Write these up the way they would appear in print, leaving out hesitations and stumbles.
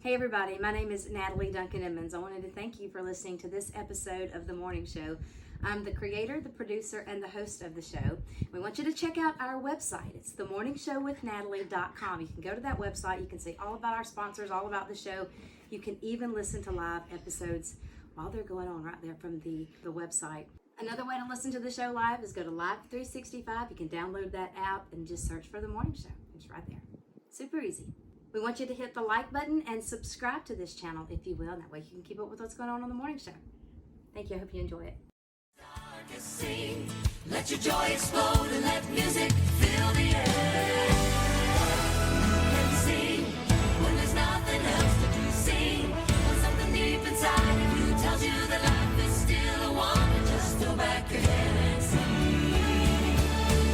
Hey everybody, my name is Natalie Duncan-Emmons. I wanted to thank you for listening to this episode of The Morning Show. I'm the creator, the producer, and the host of the show. We want you to check out our website. It's themorningshowwithnatalie.com. You can go to that website. You can see all about our sponsors, all about the show. You can even listen to live episodes while they're going on right there from the website. Another way to listen to the show live is go to Live 365. You can download that app and just search for The Morning Show. It's right there. Super easy. We want you to hit the like button and subscribe to this channel if you will. That way you can keep up with what's going on the morning show. Thank you. I hope you enjoy it. Sing, let your joy explode and let music fill the air. And sing when there's nothing else to do. Sing when something deep inside of you tells you that life is still a wonder. Just throw back your head and sing.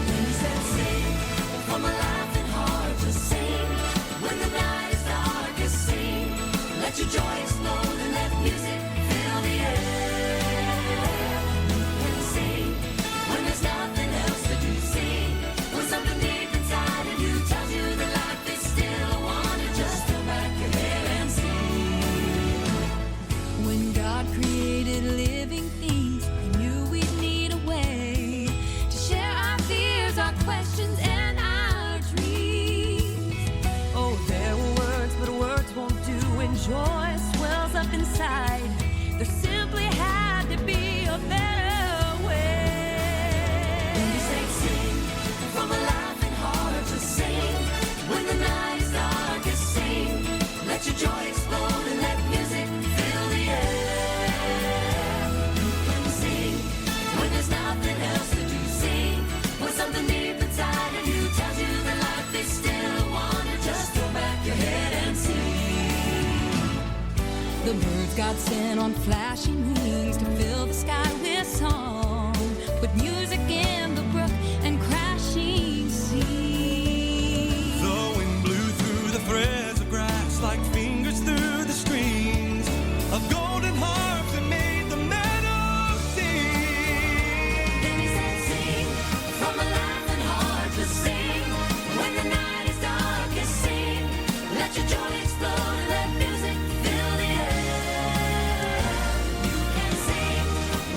When you said sing from a laughing heart, just sing. When the night is darkest, sing. Let your joy explode and let music fill the air. And sing when there's nothing else to do. Sing when something deep inside of you tells you that life is still a wonder. Just throw back your head and sing. When God created living things, He knew we'd need a way to share our fears, our questions, and our dreams. Oh, there were words, but words won't do when joy swells up inside. There simply had to be a better way. When you say sing from a laughing heart, just sing. When the night is darkest, sing. Let your joy explode and let music fill the air. You can sing when there's nothing else to do. Sing when something deep inside of you tells you that life is still a wonder. Just throw back your head and sing. The birds God sent on flashing wings to fill the sky with song. Put music in the brook and crashing seas. The wind blew through the threads of grass like fingers through the strings of golden harps that made the meadow sing. Then He said sing from a laughing heart, just sing. When the night is darkest, sing. Let your joy explode and let music fill the air. You can sing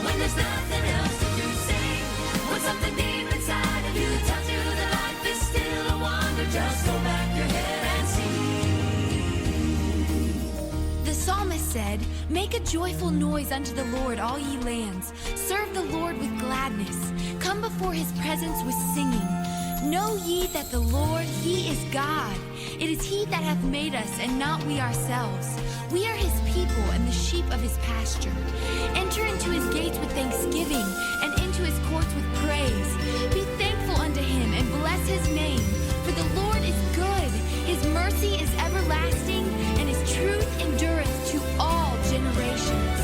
when there's nothing else to do. Sing when something deep inside of you tells you that life is still a wonder. Just throw back your head and sing. The psalmist said, "Make a joyful noise unto the Lord, all ye lands. Serve the Lord with gladness. Come before His presence with singing. Know ye that the Lord, He is God. It is He that hath made us, and not we ourselves. We are His people and the sheep of His pasture. Enter into His gates with thanksgiving, and into His courts with praise. Be thankful unto Him, and bless His name. For the Lord is good. His mercy is everlasting, and His truth endureth to all generations."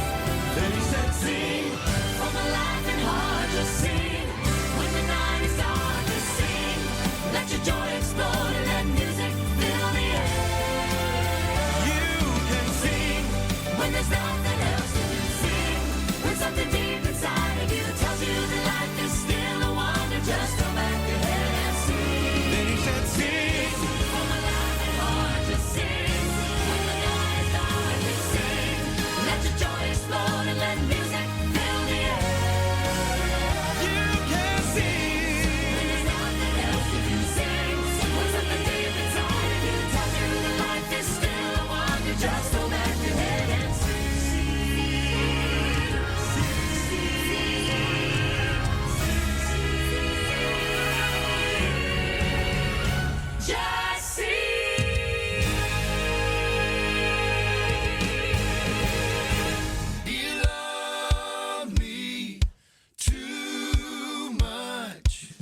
Then He said sing from a laughing heart, just sing. When the night is darkest, sing. Let your joy explode and let music fill the air. You can sing When there's nothing else to do, sing. When something deep inside of you tells you that life is still a wonder. Just throw back your head and sing. Then He said sing From a laughing heart, just sing. When the night is darkest, sing. Let your joy explode and let music fill the air. You can sing When there's nothing else to do, sing. When something deep inside of you tells you that life is still a wonder. Just throw back your head and sing. Just sing. You love me too much.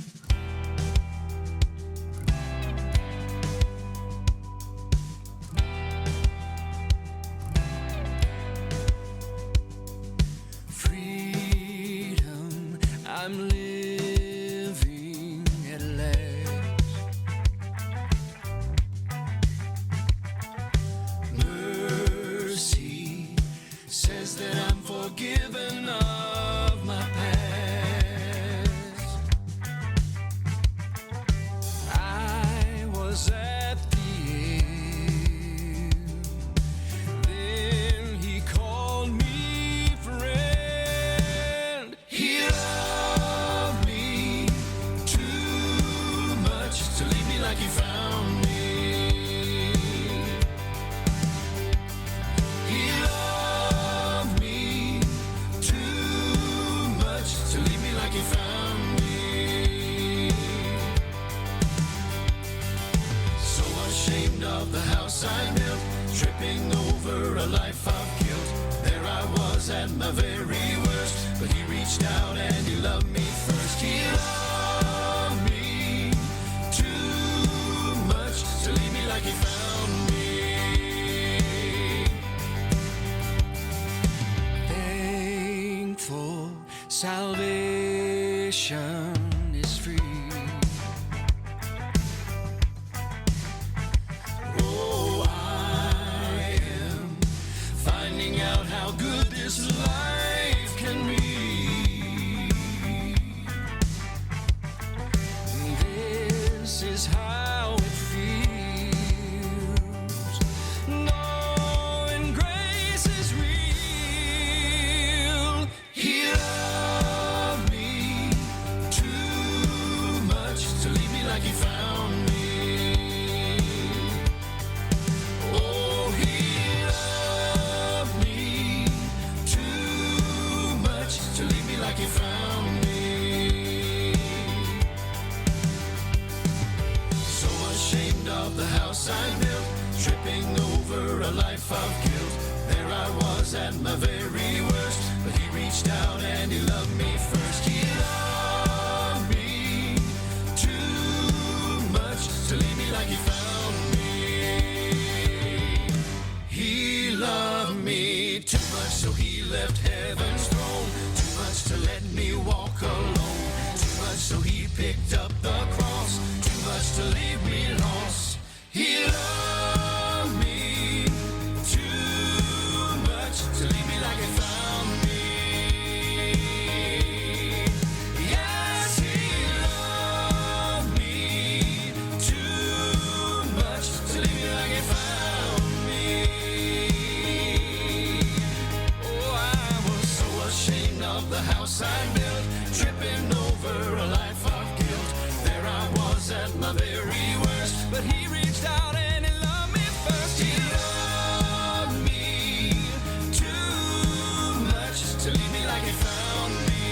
Freedom, I'm living at last. Mercy says that I'm forgiven of my past. I was at the end a life of guilt. There I was at my very worst, but he reached out and he loved me first. He loved me too much to leave me like he found me. Thankful salvation is free. Oh, I am finding out how good this life can be. This is how it feels, knowing grace is real. He loved me too much to leave me like he found me. Oh, he loved me too much to leave me like he found me. So ashamed of the house I built, tripping over a life of guilt. There I was at my very worst, but he reached out and he loved me first. He loved me too much to leave me like he found me. He loved me too much, so he left heaven's throne. Too much to let me walk alone. Too much, so he picked up the cross. Too much to leave me lost. He loved me too much to leave me like he found me. Yes, he loved me too much to leave me like he found me. Oh, I was so ashamed of the house I built, tripping over a life of guilt. There I was at my very worst, but he reached out and he loved me first. He loved me too much to leave me like he found me.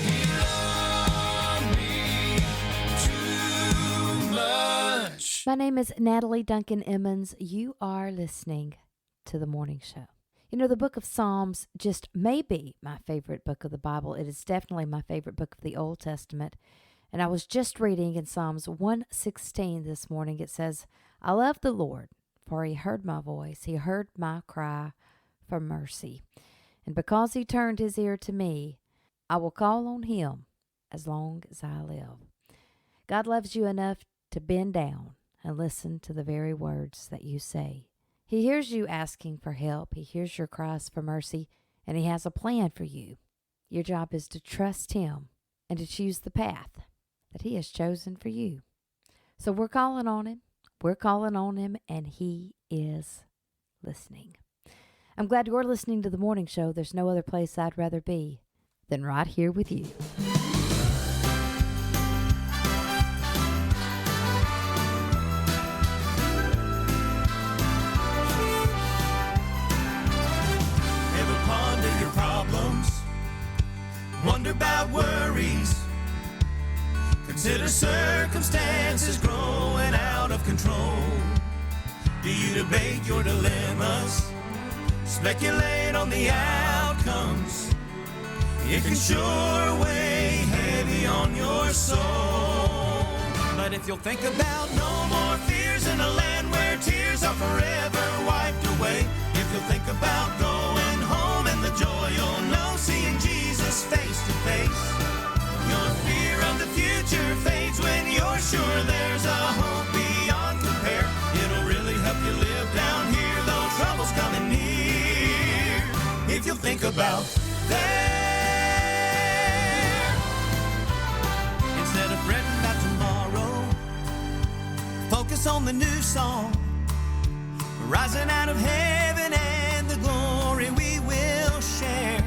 He loved me too much. My name is Natalie Duncan-Emmons. You are listening to The Morning Show. You know, the book of Psalms just may be my favorite book of the Bible. It is definitely my favorite book of the Old Testament. And I was just reading in Psalms 116 this morning. It says, I love the Lord, for he heard my voice. He heard my cry for mercy. And because he turned his ear to me, I will call on him as long as I live. God loves you enough to bend down and listen to the very words that you say. He hears you asking for help. He hears your cries for mercy, and he has a plan for you. Your job is to trust him and to choose the path that he has chosen for you. So we're calling on him. We're calling on him, and he is listening. I'm glad you're listening to The Morning Show. There's no other place I'd rather be than right here with you. Ever ponder your problems? Wonder about worries? Consider circumstances growing out of control. Do you debate your dilemmas? Speculate on the outcomes? It can sure weigh heavy on your soul. But if you'll think about no more fears in a land where tears are forever wiped away, if you'll think about going home and the joy you'll know seeing Jesus face to face, your fear of the future fades when you're sure there's a hope beyond compare. It'll really help you live down here, though trouble's coming near. If you'll think about there, instead of fretting about tomorrow, focus on the new song, rising out of heaven and the glory we will share.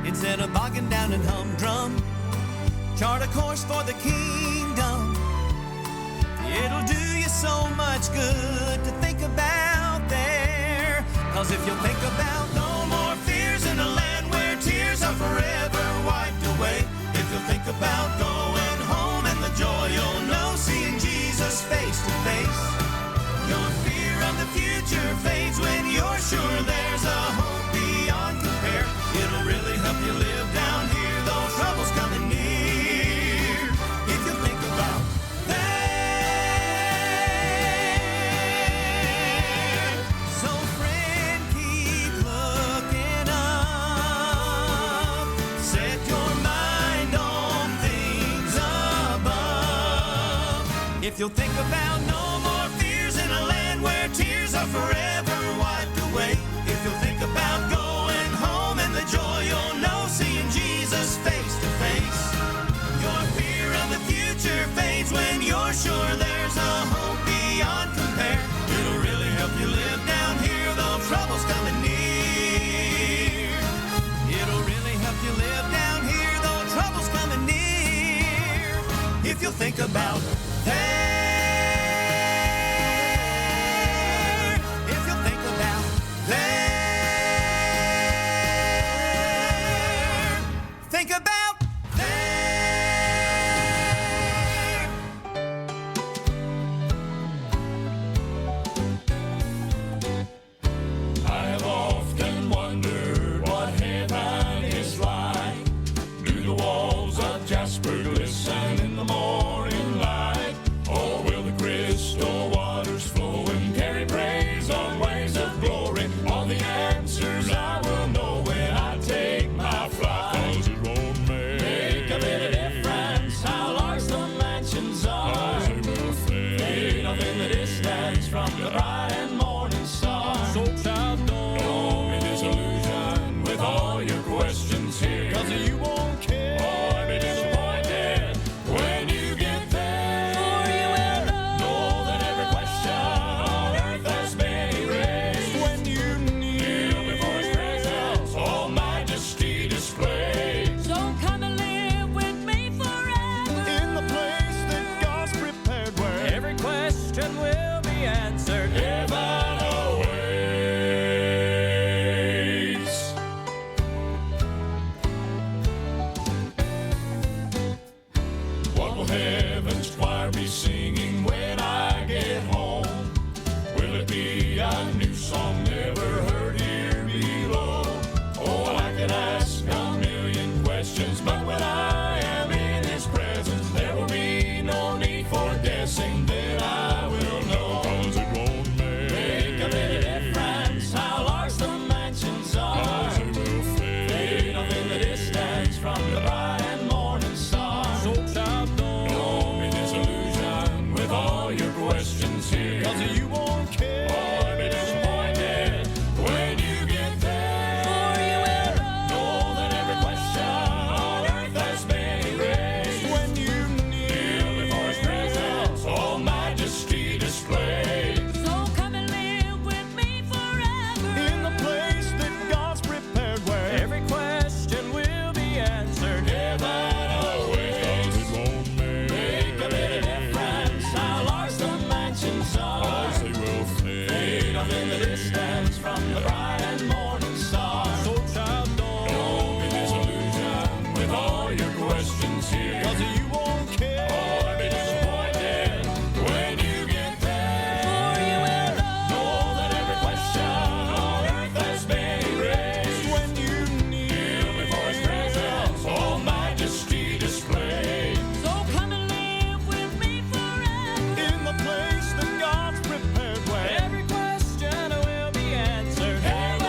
Instead of bogging down in humdrum, chart a course for the kingdom. It'll do you so much good to think about there. 'Cause if you'll think about no more fears in a land where tears are forever wiped away, if you'll think about going home and the joy you'll know seeing Jesus face to face, future fades when you're sure there's a hope beyond compare. It'll really help you live down here, though trouble's coming near. If you think about that. So friend, keep looking up. Set your mind on things above. If you'll think about no more fears in a land where tears are forever wiped away. If you'll think about going home and the joy you'll know seeing Jesus face to face. Your fear of the future fades when you're sure there's a hope beyond compare. It'll really help you live down here, though trouble's coming near. It'll really help you live down here, though trouble's coming near. If you'll think about that. If you'll think about that. Think about that. I have often wondered what heaven is like. Do the walls of jasper glisten in the morning light? Or will the crystal waters flow and carry praise on waves of glory? All the answers I will know when I take my flight. 'Cause it won't make a bit of difference how large the mansions are. They will fade off in the distance from the bright and morning star. So child, don't be disillusioned with all your questions here. 'Cause you won't care or be disappointed when you get there. For you will know that every question on earth has been erased when you kneel before His presence, all majesty displayed. So come and live with me forever. In the place that God's prepared, where every question will be answered, heaven awaits. What will heaven's choir be singing when I get home? Will it be a new song never heard here below? Oh, I could ask a million questions, but when I am in His presence, there will be no need for guessing. Then I will know. 'Cause it won't make a bit of difference how large the mansions are. 'Cause they will fade off in the distance from the bright and morning star. So child, don't be disillusioned with all your questions here. 'Cause you won't care or be disappointed when you get there. For you will know that every question on earth has been erased when you kneel before His presence, all majesty displayed. So come and live with me forever. In the place that God's prepared, where every question will be answered, heaven awaits. 'Cause it won't make a bit of difference how large the mansions are. 'Cause they will fade off in the distance from the bright and morning star. So child, don't be disillusioned with all your questions here. 'Cause you won't care or be disappointed when you get there. For you will know that every question on earth has been erased when you kneel before His presence, all majesty displayed. So come and live with me forever. In the place that God's prepared, where every question will be answered, heaven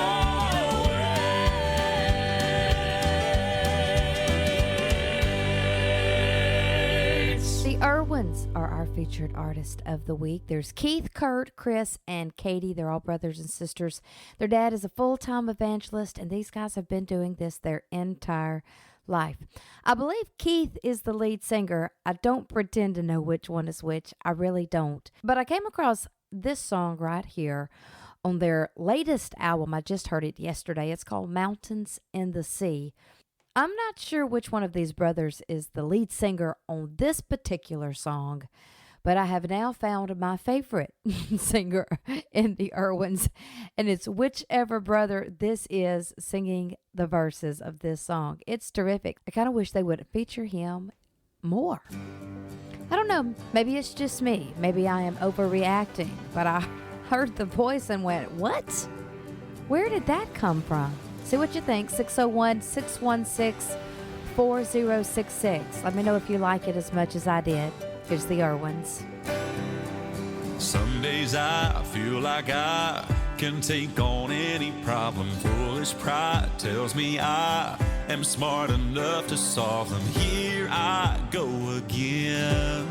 awaits. The Irwins are our featured artist of the week. There's Keith, Kurt, Chris, and Katie. They're all brothers and sisters. Their dad is a full-time evangelist, and these guys have been doing this their entire life. I believe Keith is the lead singer. I don't pretend to know which one is which. I really don't. But I came across this song right here on their latest album. I just heard it yesterday. It's called Mountains in the Sea. I'm not sure which one of these brothers is the lead singer on this particular song, but I have now found my favorite singer in the Irwins, and it's whichever brother this is singing the verses of this song. It's terrific. I kind of wish they would feature him more. I don't know. Maybe it's just me. Maybe I am overreacting, but heard the voice and went, what? Where did that come from? See what you think. 601-616-4066. Let me know if you like it as much as I did. Here's the Irwins. Some days I feel like I can take on any problem. Foolish pride tells me I am smart enough to solve them. Here I go again.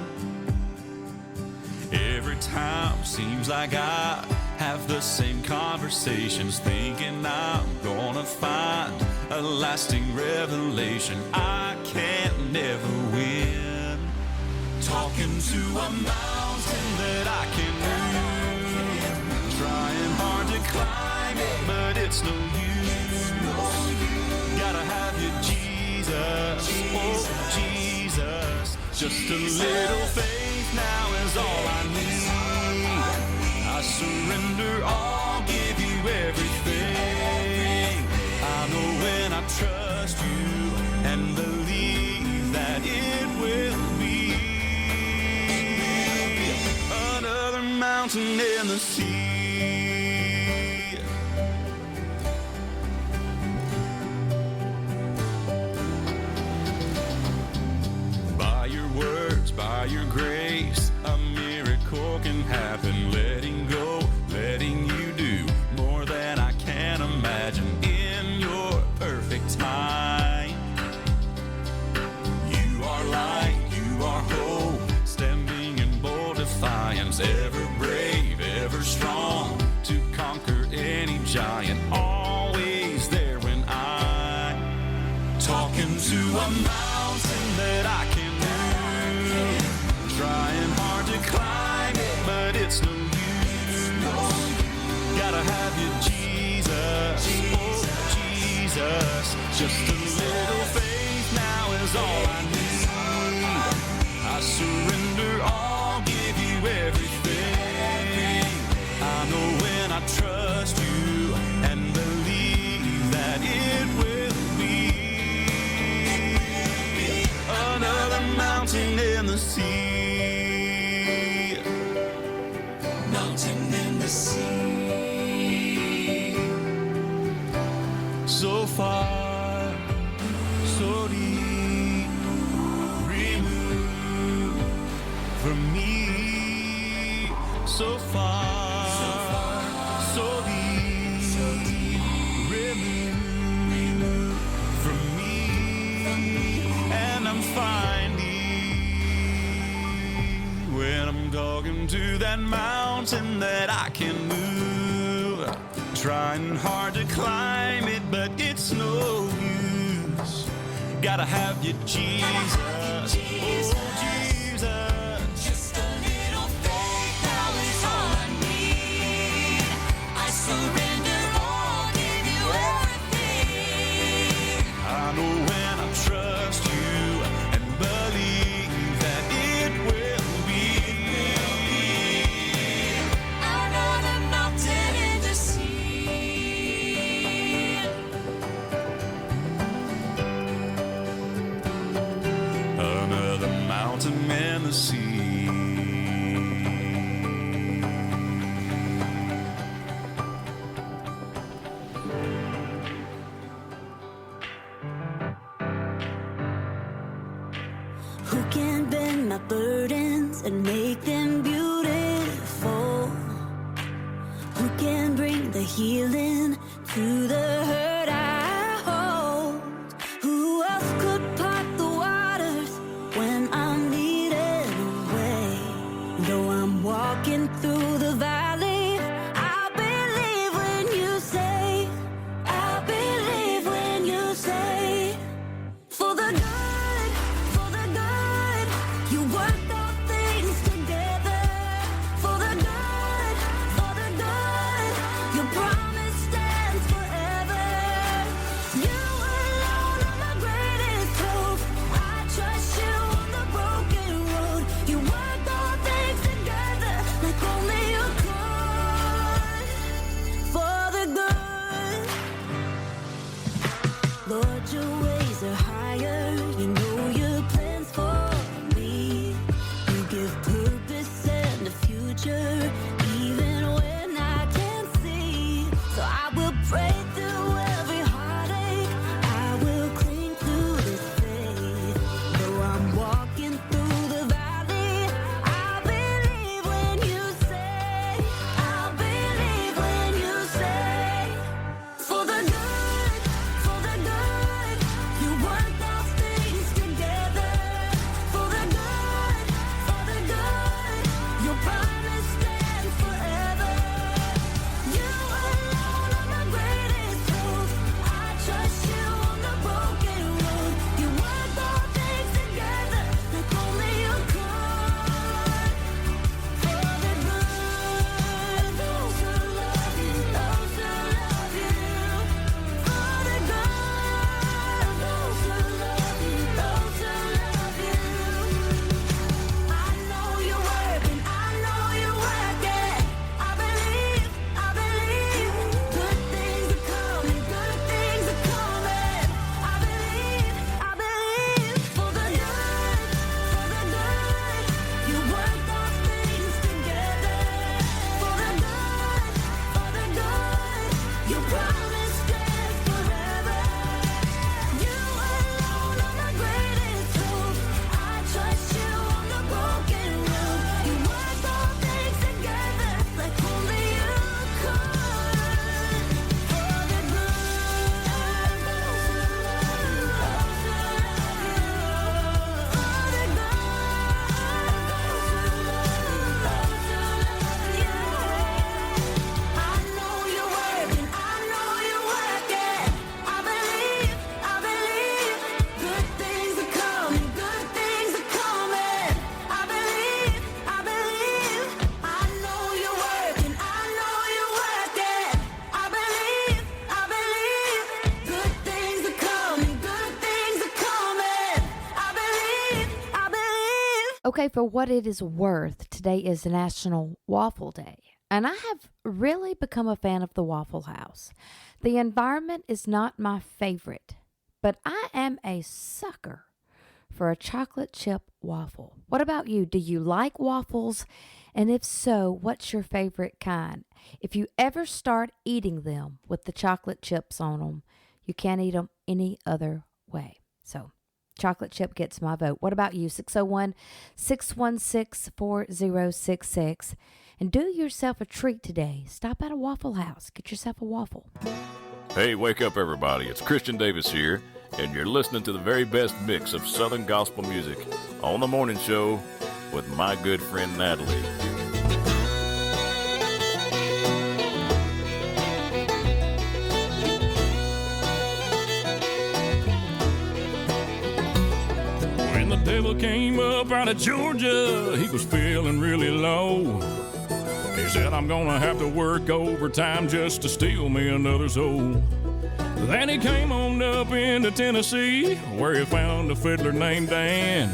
Every time seems like I have the same conversations, thinking I'm gonna find a lasting revelation. I can't never win. Talking to a mountain that I can move, trying hard to climb it, but it's no use. Gotta have you, Jesus, oh Jesus. Just a little faith now is all I need. I surrender all, give you everything. I know when I trust you and believe that it will be another mountain in the sea. By your words, by your grace, a miracle can happen. Letting go, letting you do more than I can imagine in your perfect time. You are light, you are hope, standing in bold defiance, ever brave, ever strong to conquer any giant. Always there when I'm talking to a mountain that I can move, trying hard to climb it, but it's no use. Gotta have you, Jesus, oh Jesus. Just a little faith now is all I need. I surrender all, give you everything. I know when I trust you and believe that it will be another mountain in the sea. Mountain in the sea. So far, so deep, removed from me. So far, so deep, removed from me. And I'm finding when I'm talking to that mountain that I can move, trying hard to climb it, but it's no use. Gotta have you, Jesus, oh Jesus. Just a little faith now is all I need. I surrender all, give you everything. I know when I trust you and believe that it will be another mountain in the sea. Another mountain in the sea. Who can bend my burdens and make them beautiful? Who can bring the healing to the hurt I hold? Who else could part the waters when I'm needed away? Though I'm walking through the valley, I believe when you say, I believe when you say, for the good, you work all things together for the good, your promise stands forever. You alone are my greatest hope. I trust you on the broken road. You work all things together like only Okay, for what it is worth, today is National Waffle Day, and I have really become a fan of the Waffle House. The environment is not my favorite, but I am a sucker for a chocolate chip waffle. What about you? Do you like waffles? And if so, what's your favorite kind? If you ever start eating them with the chocolate chips on them, you can't eat them any other way. So, chocolate chip gets my vote. What about you? 601-616-4066. And do yourself a treat today. Stop at a Waffle House. Get yourself a waffle. Hey, wake up, everybody. It's Christian Davis here, and you're listening to the very best mix of Southern gospel music on the morning show with my good friend Natalie. When the devil came up out of Georgia, he was feeling really low. He said, I'm gonna have to work overtime just to steal me another soul. Then he came on up into Tennessee, where he found a fiddler named Dan.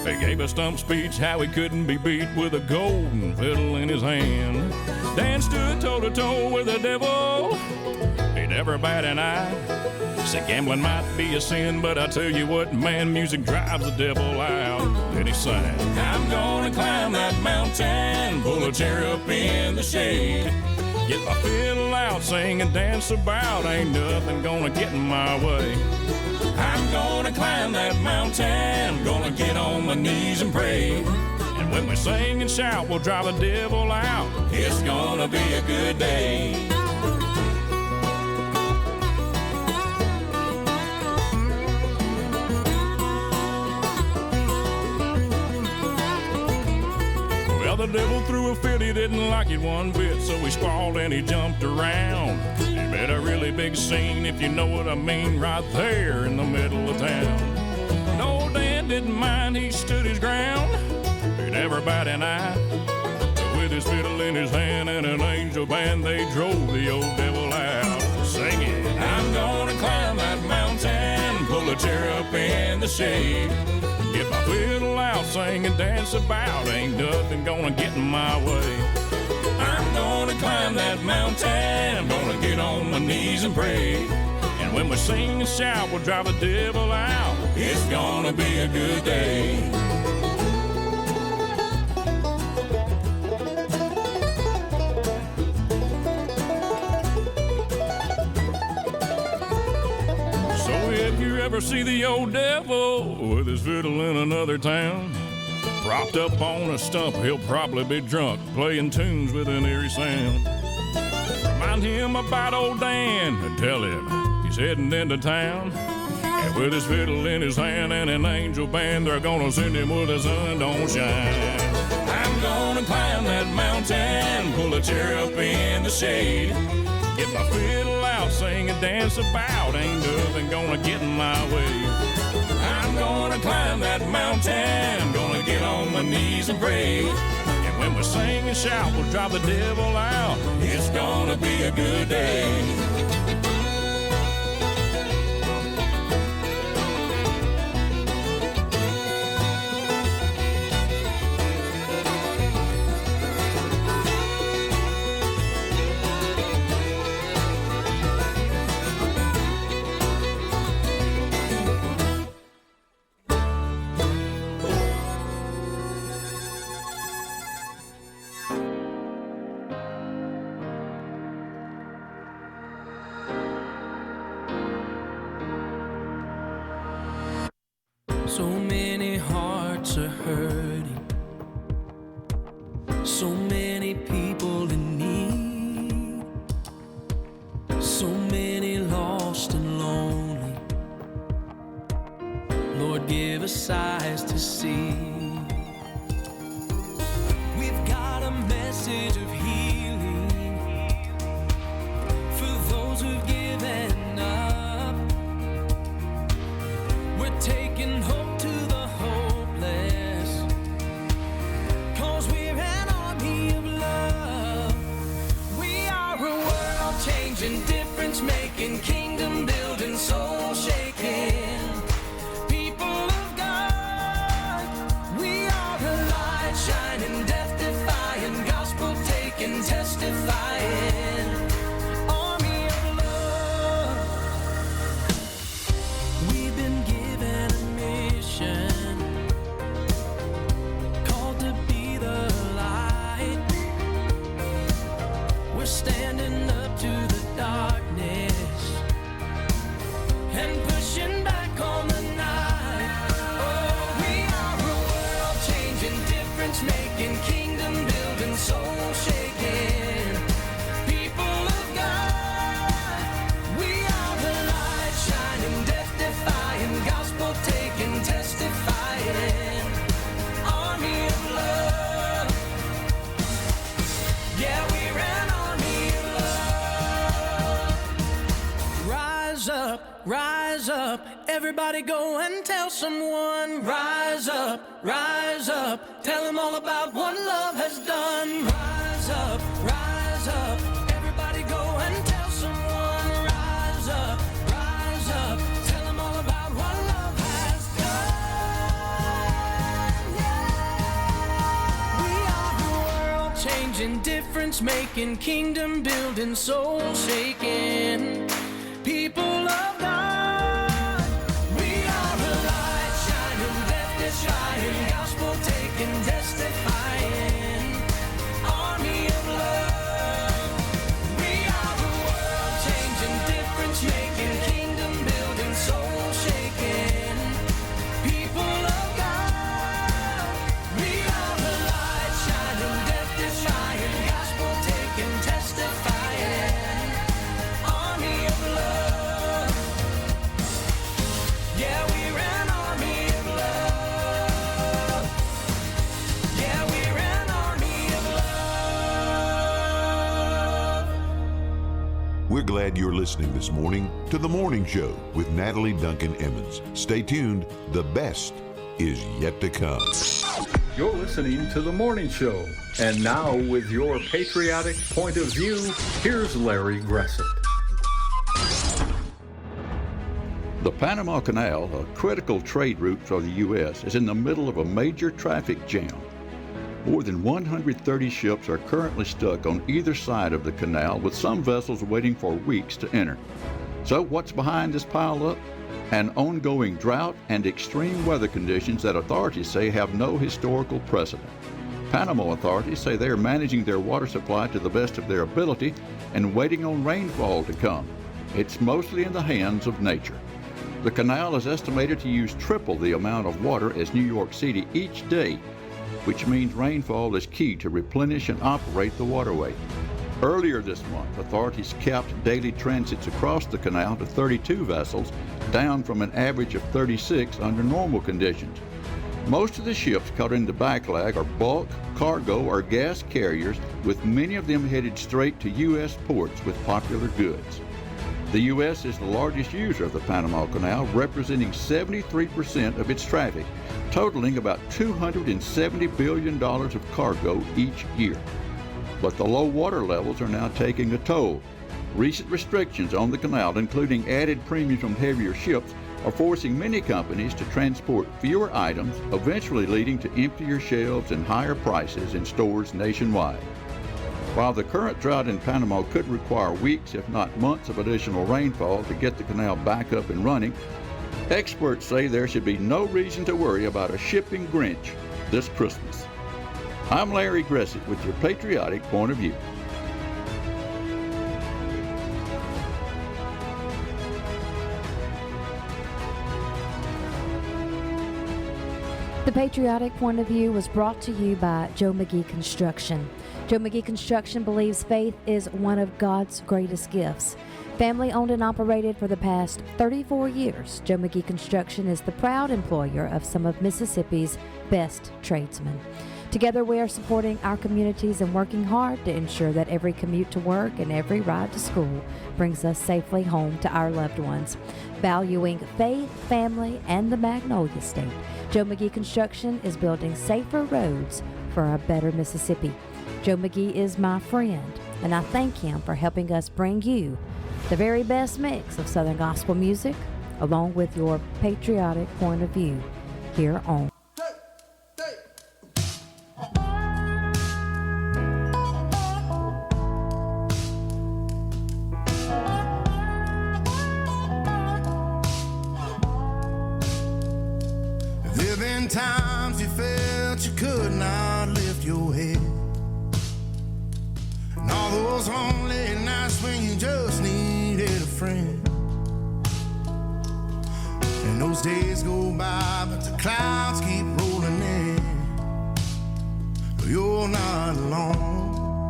He gave a stump speech how he couldn't be beat with a golden fiddle in his hand. Dan stood toe-to-toe with the devil. He never bat an eye. Said gambling might be a sin, but I tell you what, man, music drives the devil out. Then he sang, I'm gonna climb that mountain, pull a chair up in the shade, get my fiddle out, sing and dance about, ain't nothing gonna get in my way. I'm gonna climb that mountain, gonna get on my knees and pray. And when we sing and shout, we'll drive the devil out. It's gonna be a good day. Well, the devil threw a fit, he didn't like it one bit, so he sprawled and he jumped around. He made a really big scene, if you know what I mean, right there in the middle of town. No, Dan didn't mind, he stood his ground. He never bat an eye. With his fiddle in his hand and an angel band, they drove the old devil out. Singing, I'm gonna climb that mountain, pull a chair up in the shade, get my fiddle out, sing and dance about, ain't nothing gonna get in my way. I'm gonna climb that mountain, gonna get on my knees and pray. And when we sing and shout, we'll drive the devil out. It's gonna be a good day. So if you ever see the old devil with his fiddle in another town, propped up on a stump, he'll probably be drunk, playing tunes with an eerie sound. Remind him about old Dan and tell him he's heading into town. And with his fiddle in his hand and an angel band, they're gonna send him where the sun don't shine. I'm gonna climb that mountain, pull a chair up in the shade, get my fiddle out, sing and dance about, ain't nothing gonna get in my way. I'm gonna climb that mountain, gonna get on my knees and pray. And when we sing and shout, we'll drive the devil out. It's gonna be a good day. we're standing up to the darkness and pushing back on the night. Oh, we are a world-changing, difference-making, kingdom-building, soul-shaking people of God. We are the light shining, death-defying, gospel-taking, testifying army of love. Yeah, we're an army of love. Rise up, everybody go and tell someone. Rise up, tell them all about what love has done. Rise up, everybody go and tell someone. Rise up, tell them all about what love has done. Yeah. We are the world-changing, difference-making, kingdom-building, soul-shaking people of God. We are a light shining, death-defying, gospel-taking, testifying army of love. We are the world-changing, difference-making, kingdom-building, soul-shaking people of God. We are the light shining, death-defying, gospel-taking, testifying army of love. Yeah, we're an army of love. Yeah, we're an army of love. We're glad you're listening this morning to The Morning Show with Natalie Duncan-Emmons. Stay tuned. The best is yet to come. You're listening to The Morning Show. And now, with your patriotic point of view, here's Larry Gressett. The Panama Canal, a critical trade route for the U.S., is in the middle of a major traffic jam. More than 130 ships are currently stuck on either side of the canal, with some vessels waiting for weeks to enter. So what's behind this pileup? An ongoing drought and extreme weather conditions that authorities say have no historical precedent. Panama authorities say they are managing their water supply to the best of their ability and waiting on rainfall to come. It's mostly in the hands of nature. The canal is estimated to use triple the amount of water as New York City each day, which means rainfall is key to replenish and operate the waterway. Earlier this month, authorities capped daily transits across the canal to 32 vessels, down from an average of 36 under normal conditions. Most of the ships caught in the backlog are bulk, cargo, or gas carriers, with many of them headed straight to U.S. ports with popular goods. The U.S. is the largest user of the Panama Canal, representing 73% of its traffic, totaling about $270 billion of cargo each year. But the low water levels are now taking a toll. Recent restrictions on the canal, including added premiums on heavier ships, are forcing many companies to transport fewer items, eventually leading to emptier shelves and higher prices in stores nationwide. While the current drought in Panama could require weeks, if not months, of additional rainfall to get the canal back up and running, experts say there should be no reason to worry about a shipping Grinch this Christmas. I'm Larry Gressett with your patriotic point of view. The Patriotic Point of View was brought to you by Joe McGee Construction. Joe McGee Construction believes faith is one of God's greatest gifts. Family owned and operated for the past 34 years, Joe McGee Construction is the proud employer of some of Mississippi's best tradesmen. Together we are supporting our communities and working hard to ensure that every commute to work and every ride to school brings us safely home to our loved ones. Valuing faith, family, and the Magnolia State, Joe McGee Construction is building safer roads for a better Mississippi. Joe McGee is my friend, and I thank him for helping us bring you the very best mix of Southern gospel music, along with your patriotic point of view here on There been times you felt you could not lift your head, and all those those lonely nights when you just needed a friend. And those days go by, but the clouds keep rolling in. You're not alone.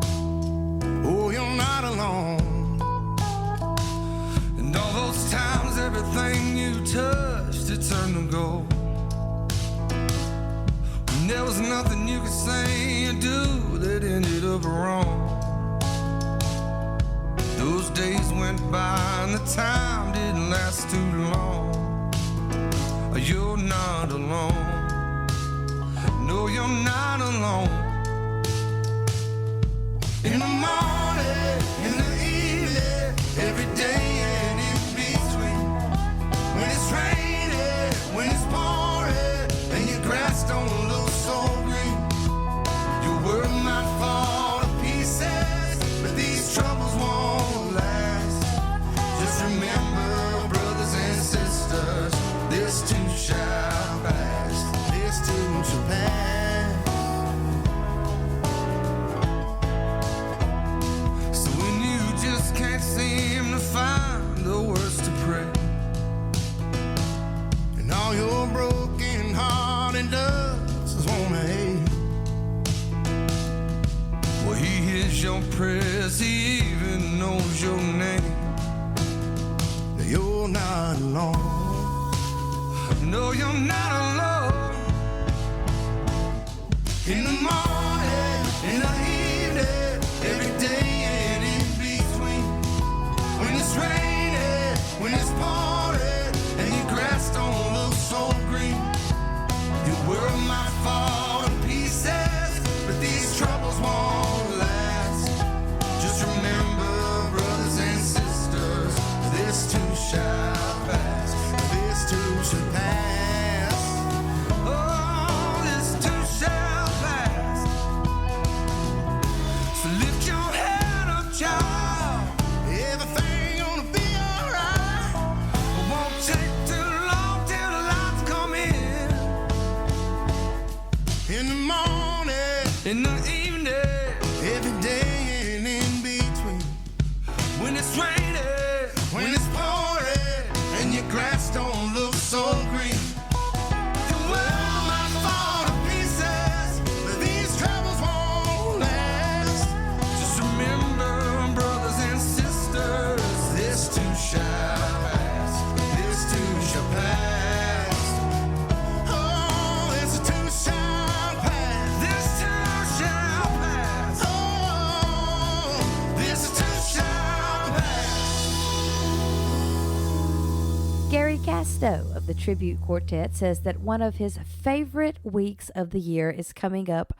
Oh, you're not alone. And all those times, everything you touched, it turned to gold. And there was nothing you could say or do that ended up wrong. Those days went by and the time didn't last too long. You're not alone. No, you're not alone. In the morning, in the evening, every day and in between. When it's raining, when it's pouring, and your grass don't look so green. Your world might fall to pieces, but these troubles won't last. Just remember, brothers and sisters, this too shall pass. This too shall pass. Can't seem to find the words to pray, and all your broken heart and does is wanna hate. Well, he hears your prayers, he even knows your name. You're not alone. No, you're not alone. In the morning, in the evening, every day. When it's raining, when it's pouring, and your grass don't look so green. Your world might fall to pieces, but these troubles won't last. Just remember, brothers and sisters, this too shall pass. This too shall pass. Oh, this too shall pass. So lift your head up, child. In the evening, every day and in between. When it's raining, when it's pouring, and your grass don't look so green. Your world might fall to pieces, but these troubles won't last. Just remember, brothers and sisters, this too shall pass. This too shall pass. Oh, this too shall pass. This too Gary Casto of the Tribute Quartet says that one of his favorite weeks of the year is coming up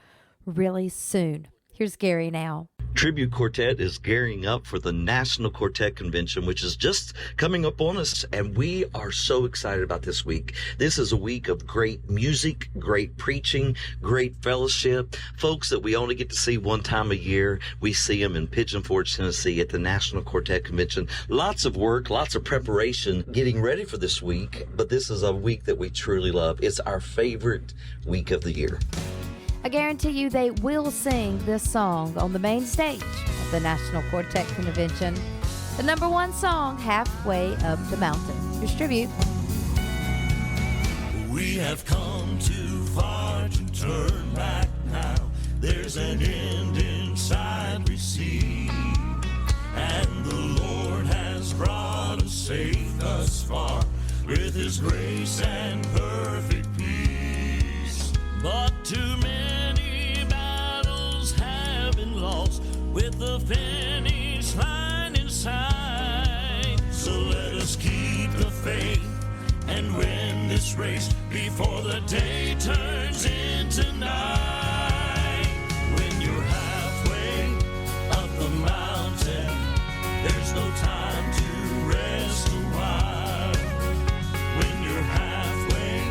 really soon. Here's Gary now. Tribute Quartet is gearing up for the National Quartet Convention, which is just coming up on us, and we are so excited about this week. This is a week of great music, great preaching, great fellowship. Folks that we only get to see one time a year. We see them in Pigeon Forge, Tennessee at the National Quartet Convention. Lots of work, lots of preparation, getting ready for this week, but this is a week that we truly love. It's our favorite week of the year. I guarantee you they will sing this song on the main stage of the National Quartet Convention. The number one song, Halfway Up the Mountain. Here's Tribute. We have come too far to turn back now. There's an end in sight we see, and the Lord has brought us safe thus far with His grace and perfect peace. But too many battles have been lost with the finish line in sight. So let us keep the faith and win this race before the day turns into night. When you're halfway up the mountain, there's no time to rest a while. When you're halfway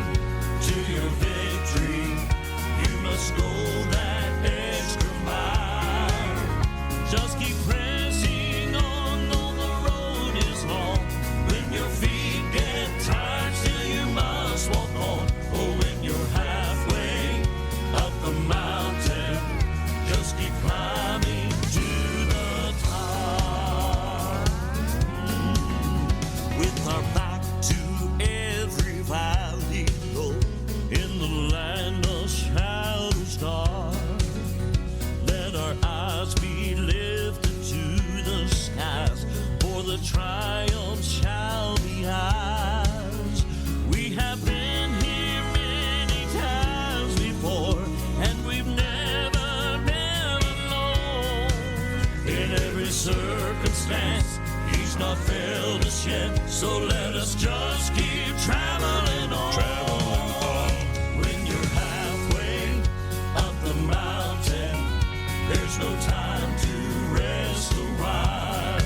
to your victory, you must go that extra mile. Just keep pressing on, though the road is long. When your feet get tired, still you must walk on. Oh, when you're halfway up the mountain, just keep climbing to the top. triumph shall be ours. We have been here many times before, and we've never known. In every circumstance, He's not failed us yet, so let us just keep traveling on. When you're halfway up the mountain, there's no time to rest a while.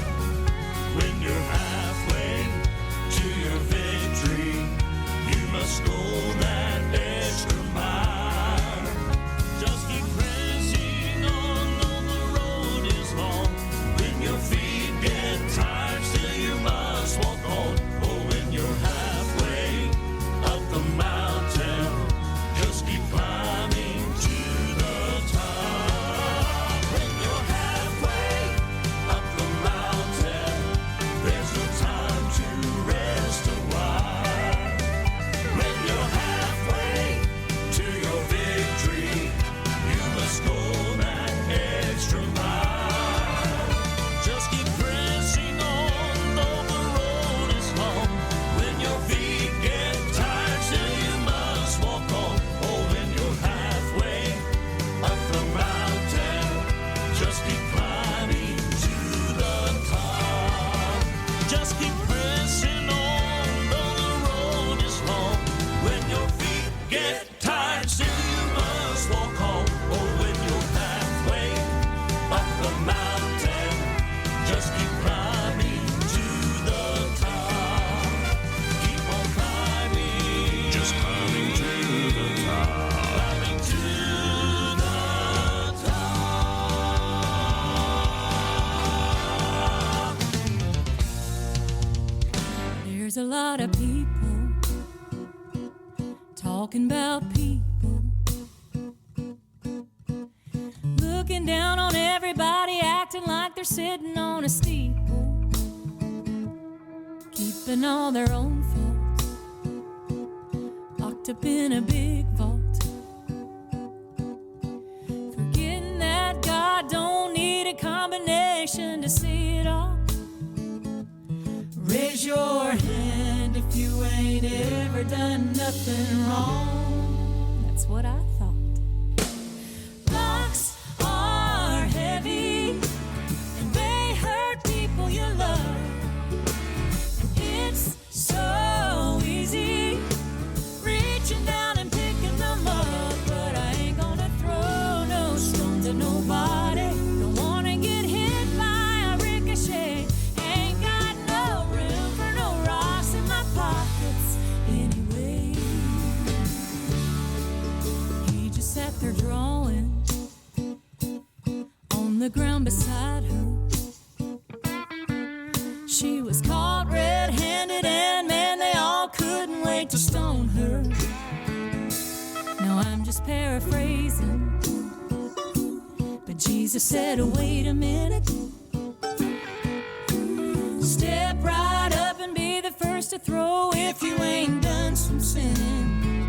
When you're halfway to your victory, you must go that extra mile. Just keep pressing on, though the road is long. When your feet get tired, still you must walk on. Oh, when you're halfway up the mountain, just keep climbing to the top. When you're halfway up the mountain, there's no time to rest a while. When you're halfway to your victory, you must go that extra mile. Just keep pressing on, though the road is long. When your feet get tired, still you must walk on. Oh, when you're halfway up the mountain, just keep climbing to the top. Just keep pressing on, though the road is long. When your feet get tired, still you must walk on. Oh, when you're halfway up the mountain, just keep climbing to the top. Keep on climbing, just climbing to the top. Climbing to the top. There's a lot of people talking about people, looking down on everybody, acting like they're sitting on a steeple, keeping all their own faults locked up in a big vault, forgetting that God don't need a combination to see it all. Raise your hand if you ain't ever done nothing wrong. That's what I thought. Rocks are heavy and they hurt people you love. It's so easy reaching down and picking them up, but I ain't gonna throw no stones at nobody. Don't wanna get hit by a ricochet. Ain't got no room for no rocks in my pockets anyway. He just sat there drawing on the ground beside her. She was caught red-handed and man, they all couldn't wait to stone her. Now I'm just paraphrasing, but Jesus said, oh, wait a minute. Step right up and be the first to throw if you ain't done some sinning.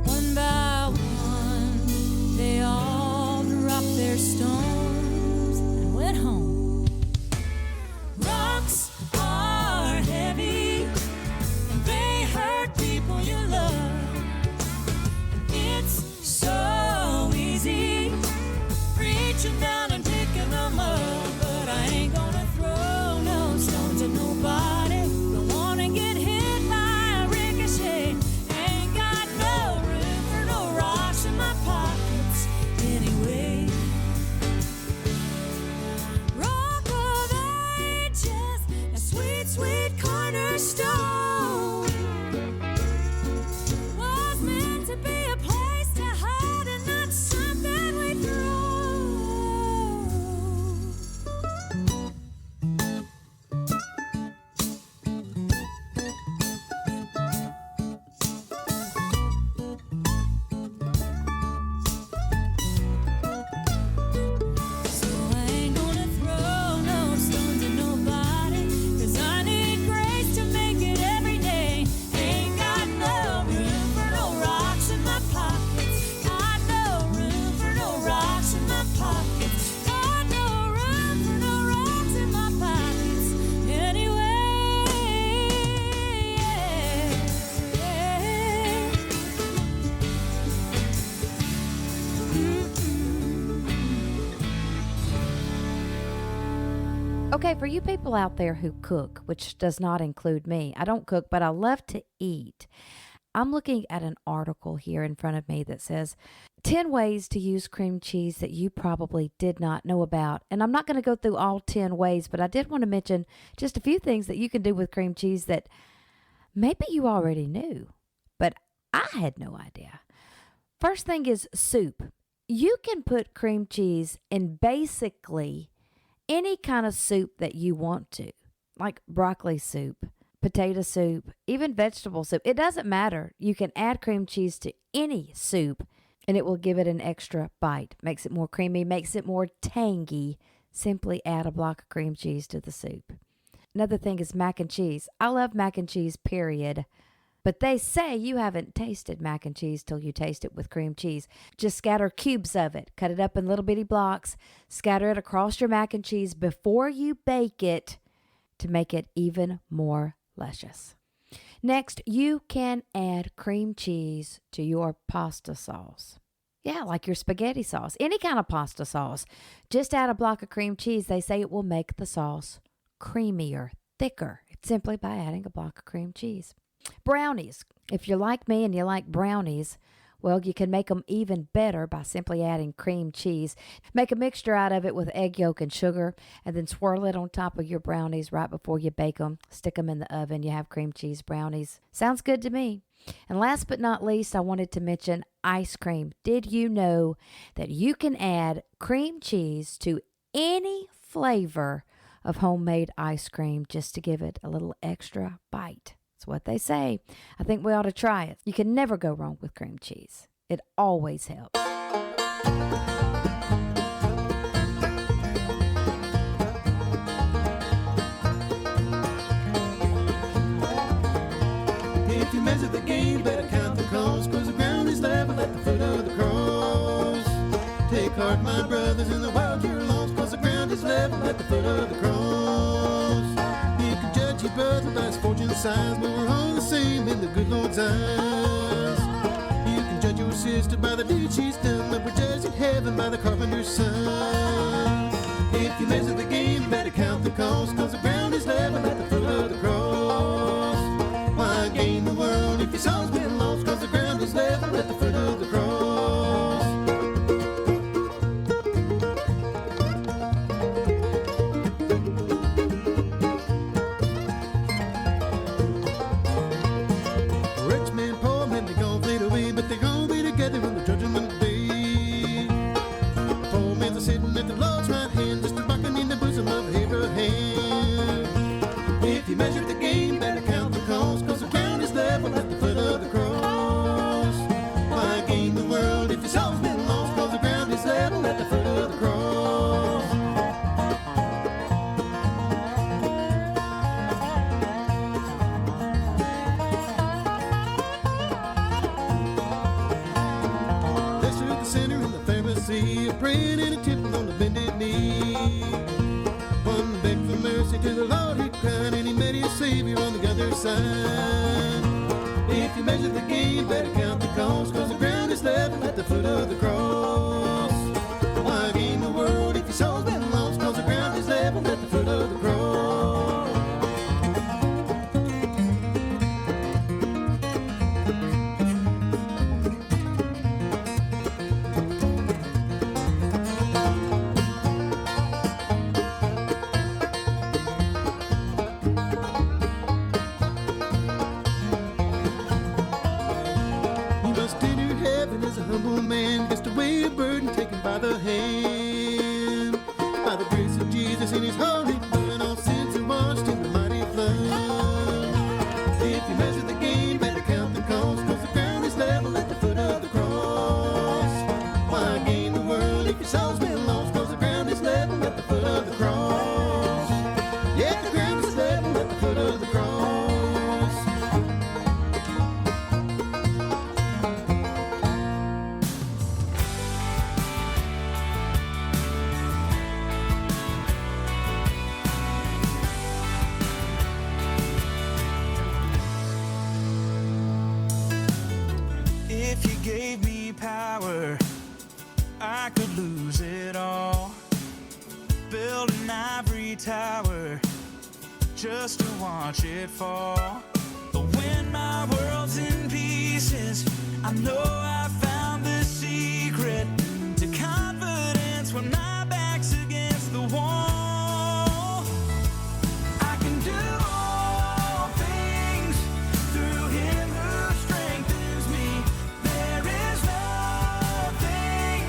One by one, they all dropped their stones and went home. Rocks are heavy and they hurt people you love. It's so easy reaching down and picking them up, but I ain't gonna throw no stones at nobody. Don't wanna get hit by a ricochet. Ain't got no room for no rocks in my pockets anyway. Okay, for you people out there who cook, which does not include me, I don't cook, but I love to eat. I'm looking at an article here in front of me that says 10 ways to use cream cheese that you probably did not know about. And I'm not going to go through all 10 ways, but I did want to mention just a few things that you can do with cream cheese that maybe you already knew, but I had no idea. First thing is soup. You can put cream cheese in basically any kind of soup that you want to, like broccoli soup, potato soup, even vegetable soup. It doesn't matter. You can add cream cheese to any soup and it will give it an extra bite. Makes it more creamy, makes it more tangy. Simply add a block of cream cheese to the soup. Another thing is mac and cheese. I love mac and cheese, period. But they say you haven't tasted mac and cheese till you taste it with cream cheese. Just scatter cubes of it. Cut it up in little bitty blocks. Scatter it across your mac and cheese before you bake it to make it even more luscious. Next, you can add cream cheese to your pasta sauce. Yeah, like your spaghetti sauce. Any kind of pasta sauce. Just add a block of cream cheese. They say it will make the sauce creamier, thicker. It's simply by adding a block of cream cheese. Brownies. If you're like me and you like brownies, well, you can make them even better by simply adding cream cheese. Make a mixture out of it with egg yolk and sugar, and then swirl it on top of your brownies right before you bake them. Stick them in the oven. You have cream cheese brownies. Sounds good to me. And last but not least, I wanted to mention ice cream. Did you know that you can add cream cheese to any flavor of homemade ice cream just to give it a little extra bite? That's what they say. I think we ought to try it. You can never go wrong with cream cheese. It always helps. If you measure the game, better count the cost, 'cause the ground is level at the foot of the cross. Take heart, my brothers, in the world you're lost, 'cause the ground is level at the foot of the cross. You can judge your brother by his fortune size, but we're all the same in the good Lord's eyes. You can judge your sister by the deed she's done, but we're judged in heaven by the carpenter's son. If you measure the game, better count the cost, 'cause the ground is level at the foot of the cross. Why gain the world if your soul's been lost, 'cause the ground is level at the foot of the cross. Rich man, poor man, they gon' fade away, but they gon' be together on the judgment day. The poor man's a sitting at the Lord's right hand, just a rocking in the bosom of Abraham. If you measure the game, better count the cost, 'cause the ground is level at the foot of the cross. Why gain the world if your soul's been lost, 'cause the ground is level at the foot of the cross. Blessed are the sinner and the Pharisee, a praying and a tipping on the bended knee. One begged for mercy to the Lord, he cried, and he met his Savior on the other side. If you measure the game, better count the cost, 'cause the ground is level at the foot of the cross. Why gain the world if your soul's been lost, 'cause the ground is level at the foot of the cross. You must enter heaven as a humble man, just away a burden taken by the hand. By the grace of Jesus in his holy blood, all sins are washed in the mighty flood. If you measure the game, better count the cost, 'cause the ground is level at the foot of the cross. Why gain the world if your soul's been lost, 'cause the ground is level at the foot of the cross. Yeah, the ground is level at the foot of the cross. If you gave me power, I could lose it all. build an ivory tower just to watch it fall. But when my world's in pieces, I know I found the secret to confidence when my back's against the wall. I can do all things through Him who strengthens me. There is nothing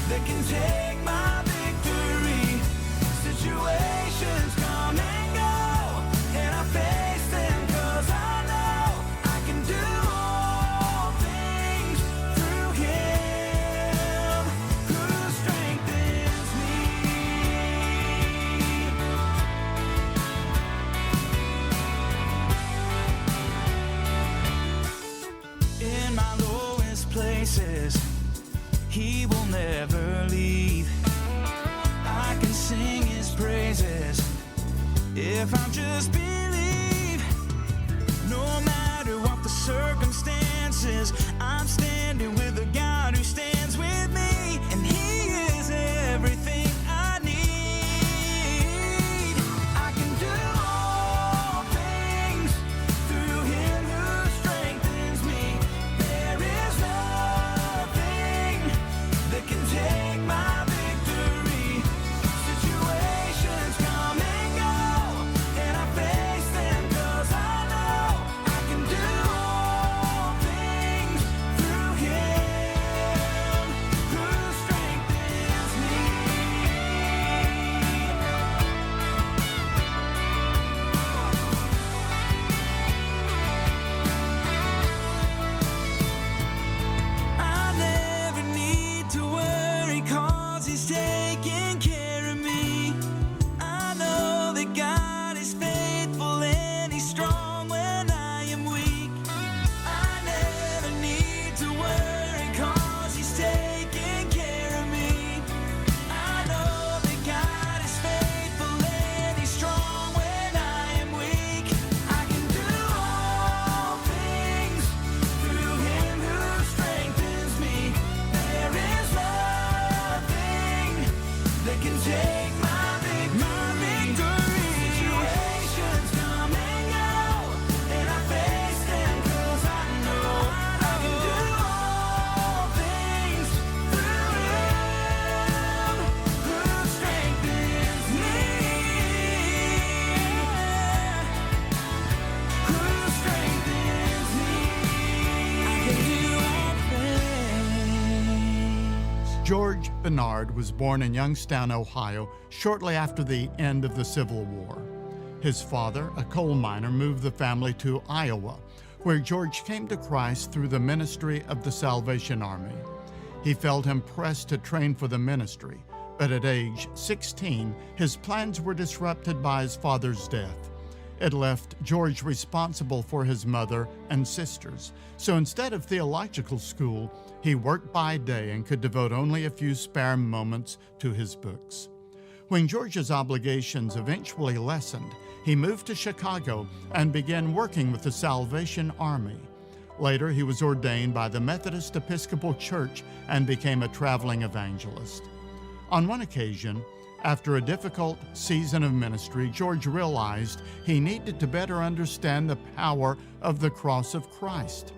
that can take my victory. Situations come and go, and I face them 'cause I know I can do all things through Him who strengthens me. In my lowest places, He will never leave. I can sing His praises if I just believe. No matter what the circumstances, I'm standing with a God who stands with me, and He is everything I need. I can do all things through Him who strengthens me. There is nothing that can take my victory. Situations come and go, and I face them 'cause I know I can do all things through Him who strengthens me. I never need to worry 'cause He's taking care of me. I know that God is faithful and He's strong when I am weak. I never need to worry 'cause He's taking care of me. I know that God is faithful and He's strong when I am weak. I can do all things through Him who strengthens me. There is nothing that can take my victory. Situations come and go, and I face them 'cause I know I can do all things through Him who strengthens me. Who strengthens me. I can do all things. George Bernard was born in Youngstown, Ohio, shortly after the end of the Civil War. His father, a coal miner, moved the family to Iowa, where George came to Christ through the ministry of the Salvation Army. He felt impressed to train for the ministry, but at age 16, his plans were disrupted by his father's death. It left George responsible for his mother and sisters. So instead of theological school, he worked by day and could devote only a few spare moments to his books. When George's obligations eventually lessened, he moved to Chicago and began working with the Salvation Army. Later, he was ordained by the Methodist Episcopal Church and became a traveling evangelist. On one occasion, after a difficult season of ministry, George realized he needed to better understand the power of the cross of Christ.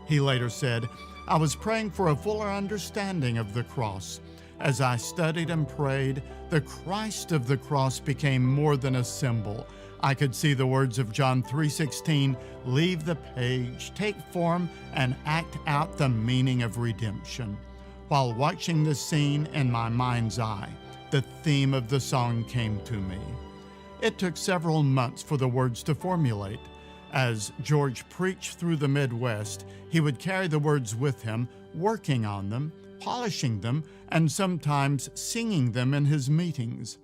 He later said, "I was praying for a fuller understanding of the cross. As I studied and prayed, the Christ of the cross became more than a symbol. I could see the words of John 3:16, leave the page, take form, and act out the meaning of redemption. While watching this scene in my mind's eye, the theme of the song came to me. It took several months for the words to formulate. As George preached through the Midwest, he would carry the words with him, working on them, polishing them, and sometimes singing them in his meetings.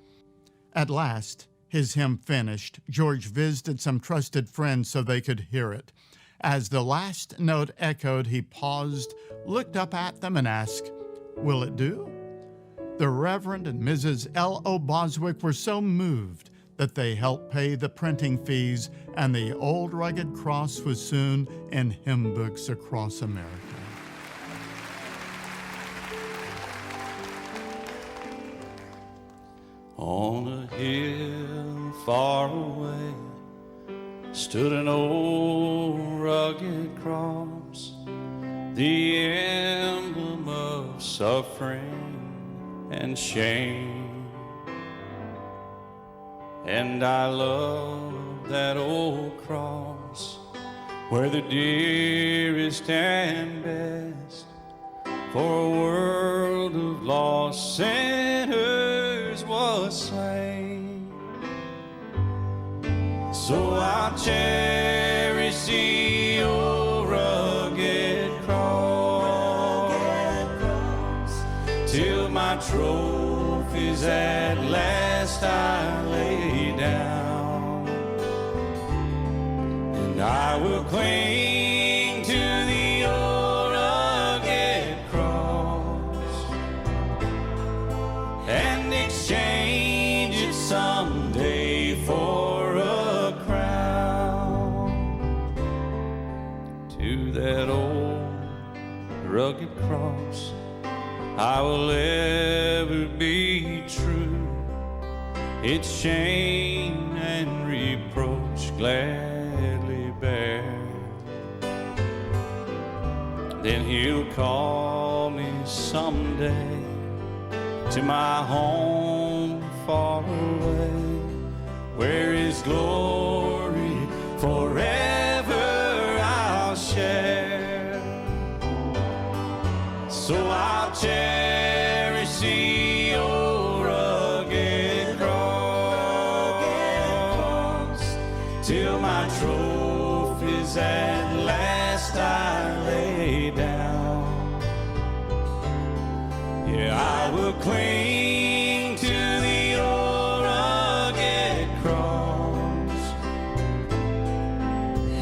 At last, his hymn finished, George visited some trusted friends so they could hear it. As the last note echoed, he paused, looked up at them, and asked, "Will it do?" The Reverend and Mrs. L.O. Boswick were so moved that they helped pay the printing fees, and the old rugged cross was soon in hymn books across America. On a hill far away stood an old rugged cross, the emblem of suffering and shame. And I love that old cross, where the dearest and best for a world of lost sinners was slain. So I'll cherish the old rugged cross till my trophies at last I lay down, and I will cling to the old rugged cross and exchange it someday for a crown. To that old rugged cross I will ever be true, its shame and reproach gladly bear. Then he'll call me someday to my home far away, where his glory forever I'll share. So I'll cherish the old rugged cross till my trophies at last I lay down. Yeah, I will cling to the old rugged cross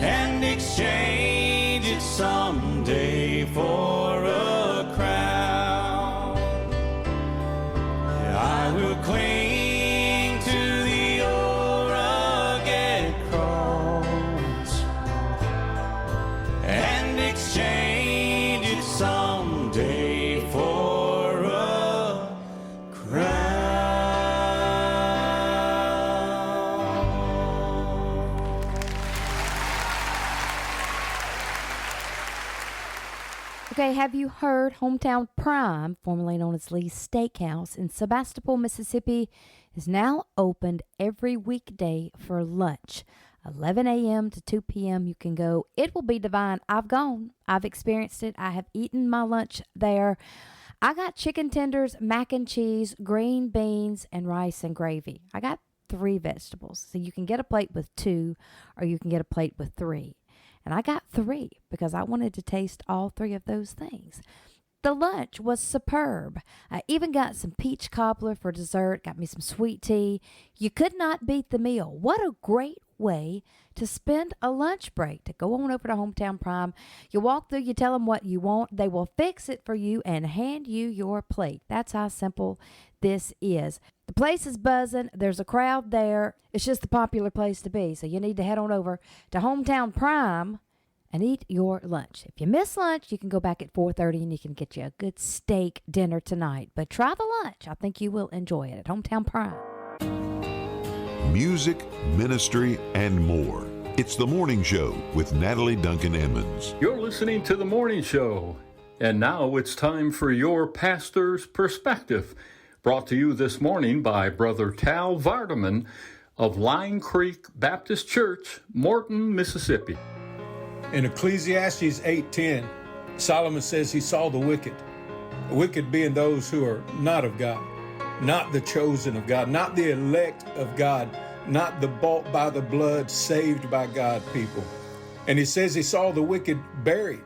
and exchange it someday for a crown. Yeah, I will cling to the old rugged cross and exchange it someday for a crown. Okay, have you heard Hometown Prime, formerly known as Lee's Steakhouse in Sebastopol, Mississippi, is now opened every weekday for lunch. 11 a.m. to 2 p.m. you can go. It will be divine. I've gone. I've experienced it. I have eaten my lunch there. I got chicken tenders, mac and cheese, green beans, and rice and gravy. I got 3 vegetables. So you can get a plate with 2 or you can get a plate with 3. And I got 3 because I wanted to taste all 3 of those things. The lunch was superb. I even got some peach cobbler for dessert, got me some sweet tea. You could not beat the meal. What a great way to spend a lunch break, to go on over to Hometown Prime. You walk through, you tell them what you want. They will fix it for you and hand you your plate. That's how simple this is. The place is buzzing. There's a crowd there. It's just the popular place to be. So you need to head on over to Hometown Prime and eat your lunch. If you miss lunch, you can go back at 4:30 and you can get you a good steak dinner tonight. But try the lunch. I think you will enjoy it at Hometown Prime. Music, ministry, and more. It's The Morning Show with Natalie Duncan-Emmons. You're listening to The Morning Show. And now it's time for your pastor's perspective. Brought to you this morning by Brother Tal Vardaman of Line Creek Baptist Church, Morton, Mississippi. In Ecclesiastes 8:10, Solomon says he saw the wicked being those who are not of God, not the chosen of God, not the elect of God, not the bought by the blood, saved by God people. And he says he saw the wicked buried.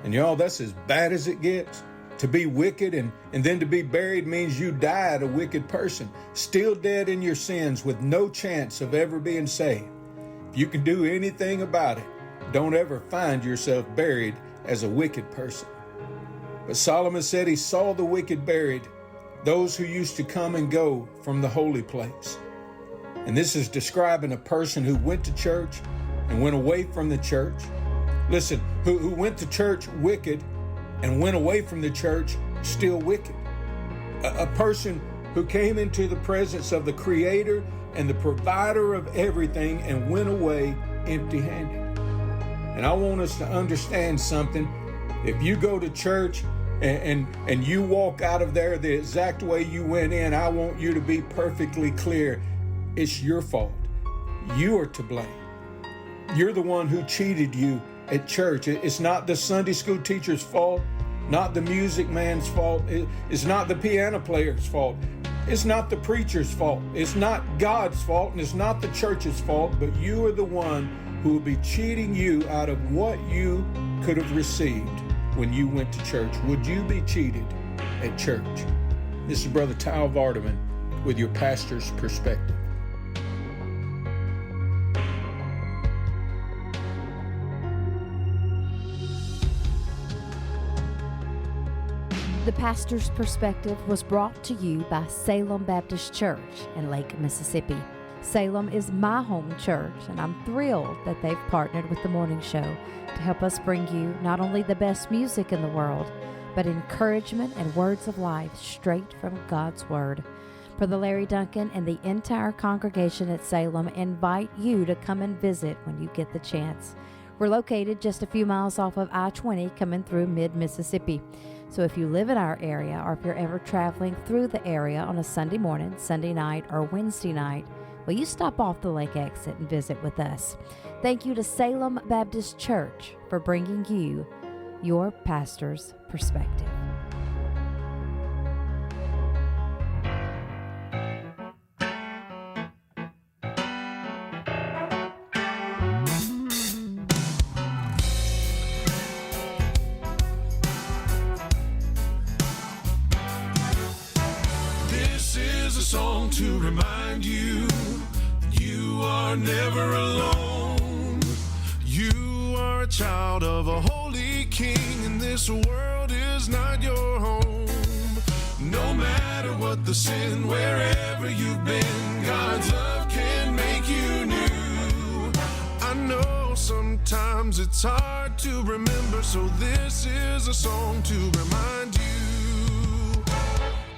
And y'all, that's as bad as it gets. To be wicked and then to be buried means you died a wicked person, still dead in your sins with no chance of ever being saved. If you can do anything about it, don't ever find yourself buried as a wicked person. But Solomon said he saw the wicked buried, those who used to come and go from the holy place. And this is describing a person who went to church and went away from the church. Listen, who went to church wicked and went away from the church still wicked. A person who came into the presence of the Creator and the provider of everything and went away empty-handed. And I want us to understand something. If you go to church and you walk out of there the exact way you went in, I want you to be perfectly clear. It's your fault. You are to blame. You're the one who cheated you at church. It's not the Sunday school teacher's fault, not the music man's fault. It's not the piano player's fault. It's not the preacher's fault. It's not God's fault, and it's not the church's fault, but you are the one who will be cheating you out of what you could have received when you went to church. Would you be cheated at church? This is Brother Tal Vardaman with your pastor's perspective. The Pastor's Perspective was brought to you by Salem Baptist Church in Lake, Mississippi. Salem is my home church, and I'm thrilled that they've partnered with The Morning Show to help us bring you not only the best music in the world, but encouragement and words of life straight from God's Word. Brother Larry Duncan and the entire congregation at Salem invite you to come and visit when you get the chance. We're located just a few miles off of I-20 coming through mid-Mississippi. So if you live in our area, or if you're ever traveling through the area on a Sunday morning, Sunday night, or Wednesday night, will you stop off the lake exit and visit with us? Thank you to Salem Baptist Church for bringing you your pastor's perspective. Song to remind you that you are never alone. You are a child of a holy king, and this world is not your home. No matter what the sin, wherever you've been, God's love can make you new. I know sometimes it's hard to remember, so this is a song to remind you.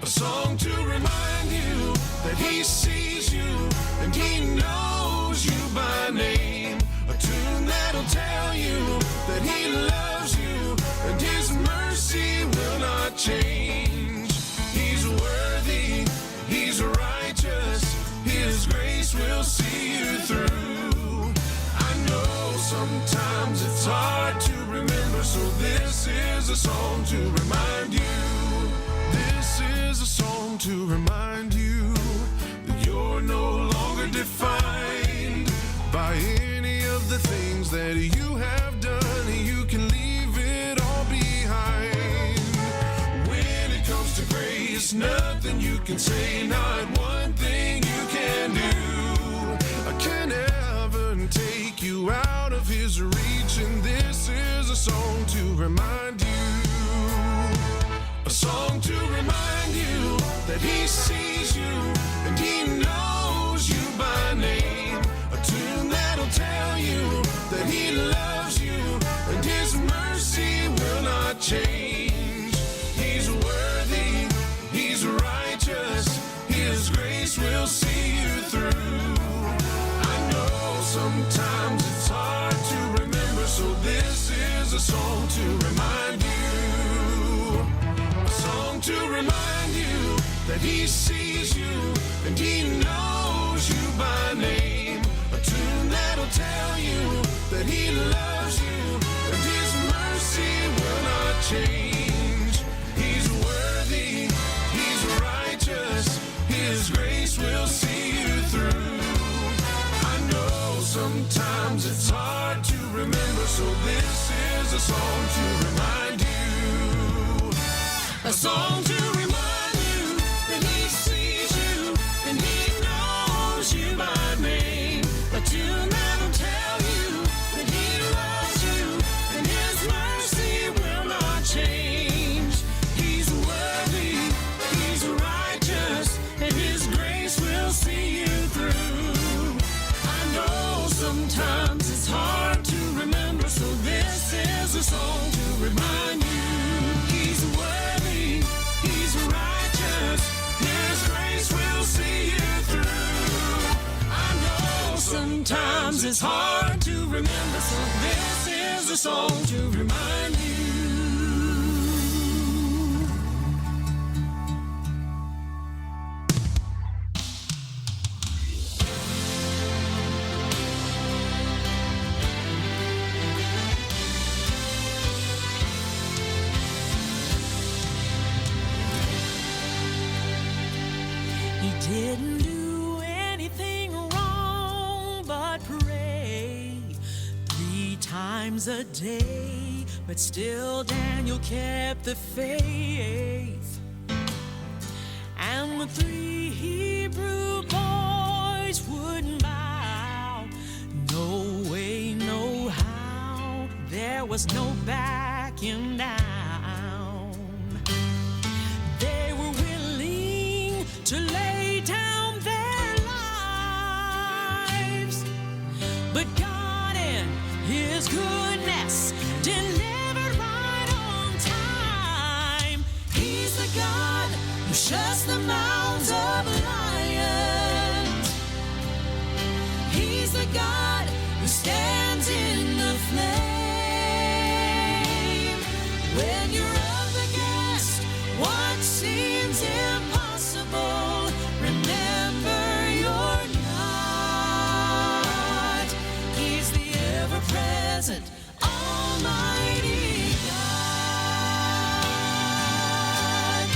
A song to remind you that he sees you and he knows you by name. A tune that'll tell you that he loves you and his mercy will not change. He's worthy, he's righteous, his grace will see you through. I know sometimes it's hard to remember, so this is a song to remind you. This is a song to remind you that you're no longer defined by any of the things that you have done. You can leave it all behind. When it comes to grace, nothing you can say, not one thing you can do. I can't ever take you out of his reach, and this is a song to remind you. A song to remind you that he sees you and he knows you by name. A tune that'll tell you that he loves you and his mercy will not change. He's worthy, he's righteous, his grace will see you through. I know sometimes it's hard to remember, so this is a song to remind you. To remind you that he sees you and he knows you by name. A tune that'll tell you that he loves you and his mercy will not change. He's worthy, he's righteous, his grace will see you through. I know sometimes it's hard to remember, so this is a song to remind you. A song to remind you that he sees you and he knows you by name. A tune that'll tell you that he loves you and his mercy will not change. He's worthy, he's righteous, and his grace will see you through. I know sometimes it's hard to remember, so this is a song to remind you. He's worthy, Sometimes it's hard to remember, so this is a song to remind you. He didn't do anything wrong but pray 3 times a day, but still Daniel kept the faith. And the 3 Hebrew boys wouldn't bow. No way, no how. There was no backing down. They were willing to lay down their lives, but God in His goodness delivered right on time. He's the God who shuts the mouths of lions. He's the God who stands in the flame. When you're up against what seems impossible, remember you're not. He's the ever-present Almighty God.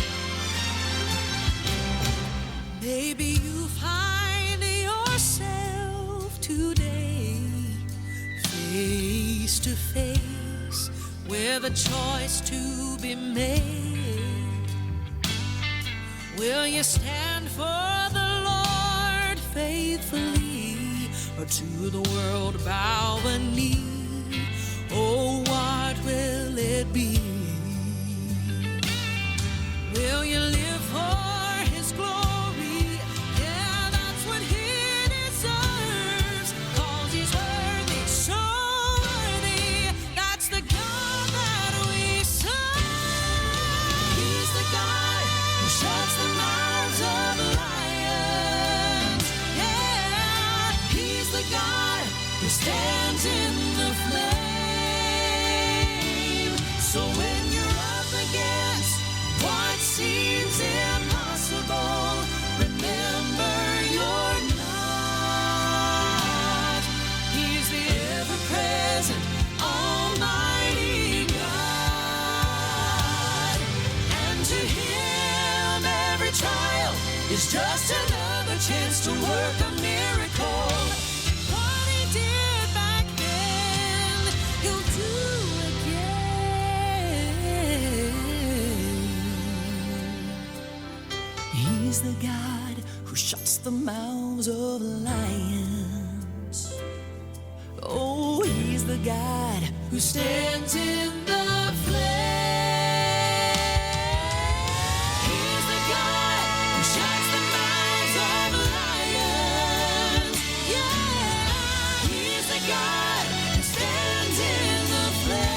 Maybe you find yourself today face to face with a choice to be made. Will you stand for the Lord faithfully, or to the world bow a knee? Oh, what will it be? Will you live for His glory? Yeah, that's what He deserves, 'cause He's worthy, so worthy. That's the God that we serve. He's the God who shuts the mouths of lions. Yeah, He's the God who stands in the flame. So when you're up against what seems impossible, remember you're not. He's the ever-present Almighty God. And to Him every trial is just another chance to work a miracle. What He did back then, He'll do again. He's the God who shuts the mouths of lions. Oh, He's the God who stands in the flame. He's the God who shuts the mouths of lions. Yeah, He's the God who stands in the flame.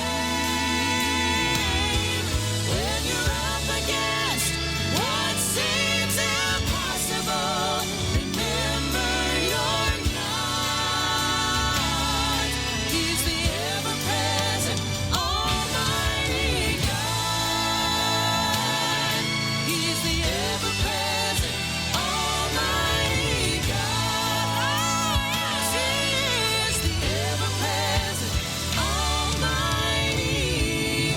When you're up against what seems impossible, remember you're not. He's the ever-present Almighty God. He's the ever-present Almighty God. He is the ever-present Almighty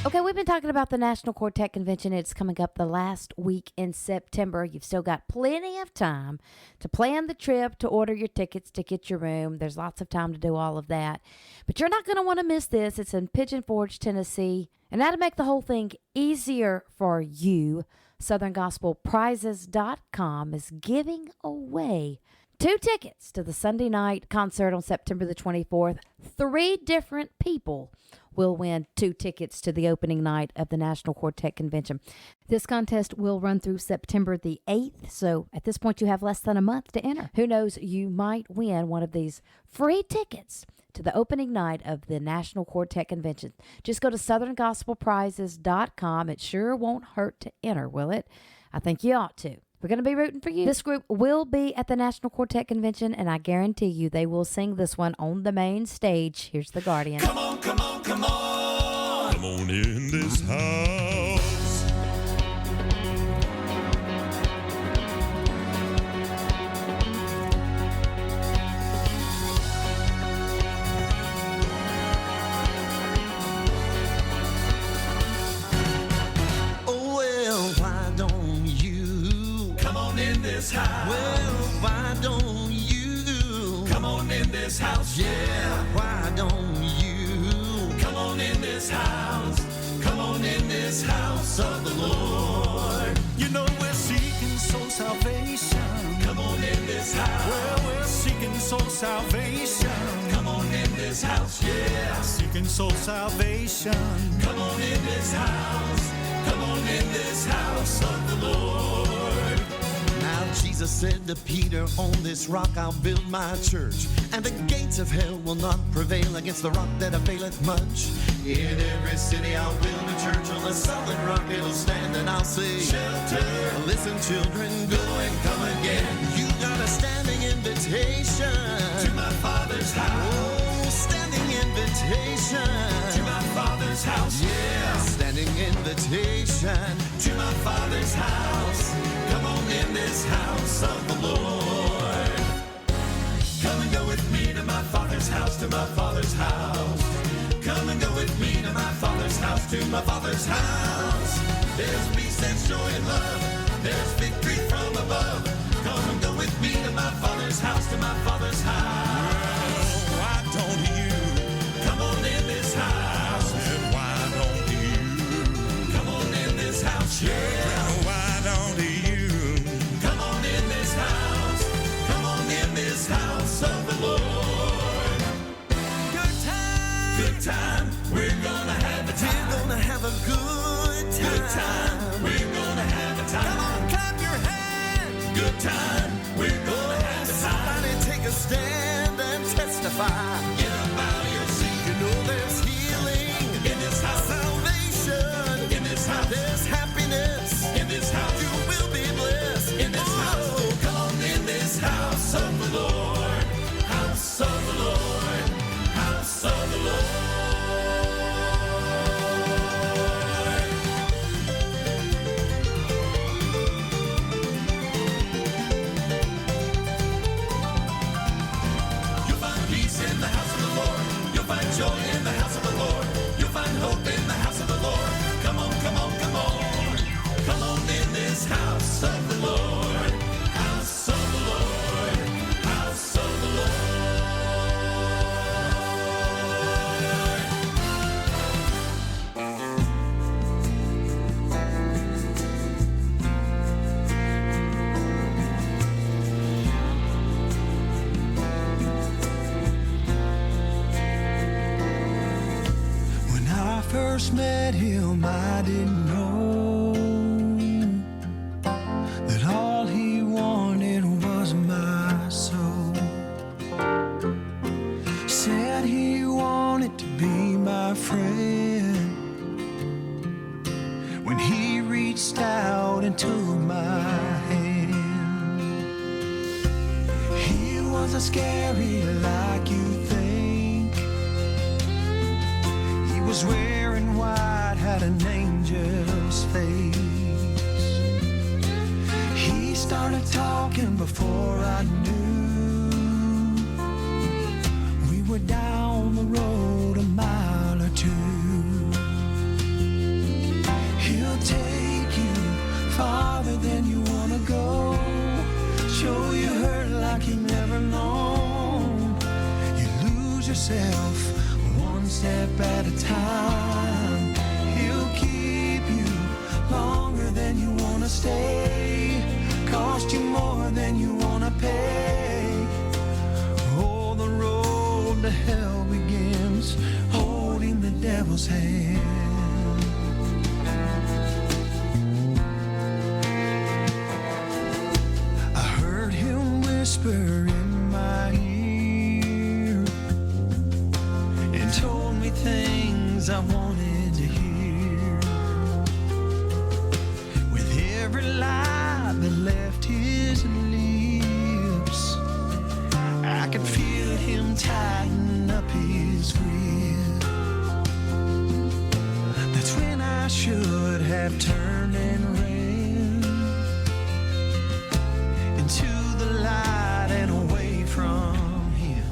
Okay, we've been talking about the National Quartet Convention. It's coming up the last week in September. You've still got plenty of time to plan the trip, to order your tickets, to get your room. There's lots of time to do all of that. But you're not going to want to miss this. It's in Pigeon Forge, Tennessee. And now to make the whole thing easier for you, SouthernGospelPrizes.com is giving away 2 tickets to the Sunday night concert on September the 24th. 3 different people will win 2 tickets to the opening night of the National Quartet Convention. This contest will run through September the 8th, so at this point you have less than a month to enter. Who knows, you might win one of these free tickets to the opening night of the National Quartet Convention. Just go to southerngospelprizes.com. It sure won't hurt to enter, will it? I think you ought to. We're going to be rooting for you. This group will be at the National Quartet Convention, and I guarantee you they will sing this one on the main stage. Here's the Guardian. Come on, come on, come on. Come on in this house. Oh, well, why don't you come on in this house? Well, why don't you come on in this house? Yeah, why don't you come on in this house? Come on in this house of the Lord. You know we're seeking soul salvation. Come on in this house. Well, we're seeking soul salvation. Come on in this house, yeah. Seeking soul salvation. Come on in this house. Come on in this house of the Lord. Now Jesus said to Peter, on this rock I'll build my church, and the gates of hell will not prevail against the rock that availeth much. In every city I'll build a church, on the solid rock it'll stand, and I'll say, shelter. Listen children, go and come again. You got a standing invitation to my Father's house. Oh, standing invitation to my Father's house. Yeah, standing invitation to my Father's house. Come on in this house of the Lord. Come and go with me to my Father's house, to my Father's house. Come and go with me to my Father's house, to my Father's house. There's peace, there's joy and love. There's victory from above. Come and go with me to my Father's house, to my Father's house. Well, why don't you come on in this house? And why don't you come on in this house? Yeah. Well, why don't you come on in this house? Come on in this house of the Lord. Good time. Good time. We're gonna have a time. We're gonna have a good time. Good time. We're gonna have a time. Come on, clap your hands. Good time. We're gonna have a time. Somebody take a stand and testify. Get up out of your seat. You know there's healing in this house. Salvation in this house. There's happiness in this house. You will be blessed in this house. Come on in this house of the Lord. House of the Lord. House of the Lord. You'll find peace in the house of the Lord. You'll find joy in the house of the Lord. You'll find hope in the house of the Lord. Come on, come on, come on. Come on in this house of the Lord. House of the Lord. House of the Lord. When I first met him, I didn't know that all he wanted was my soul. Said he wanted to be my friend. When he reached out and took my hand, he wasn't scary like you think. He was wearing white, had an angel's face. He started talking before I knew. We were down the road a mile or two. He'll take you farther than you wanna go. Show you hurt like you've never known. You lose yourself one step at a time. He'll keep you longer than you wanna stay. Cost you more than you wanna pay. devil's hand. I heard him whisper in my ear and told me things I wanted to hear. With every lie that left his lips, I could feel him tighten up his grip. That's when I should have turned and ran into the light and away from him.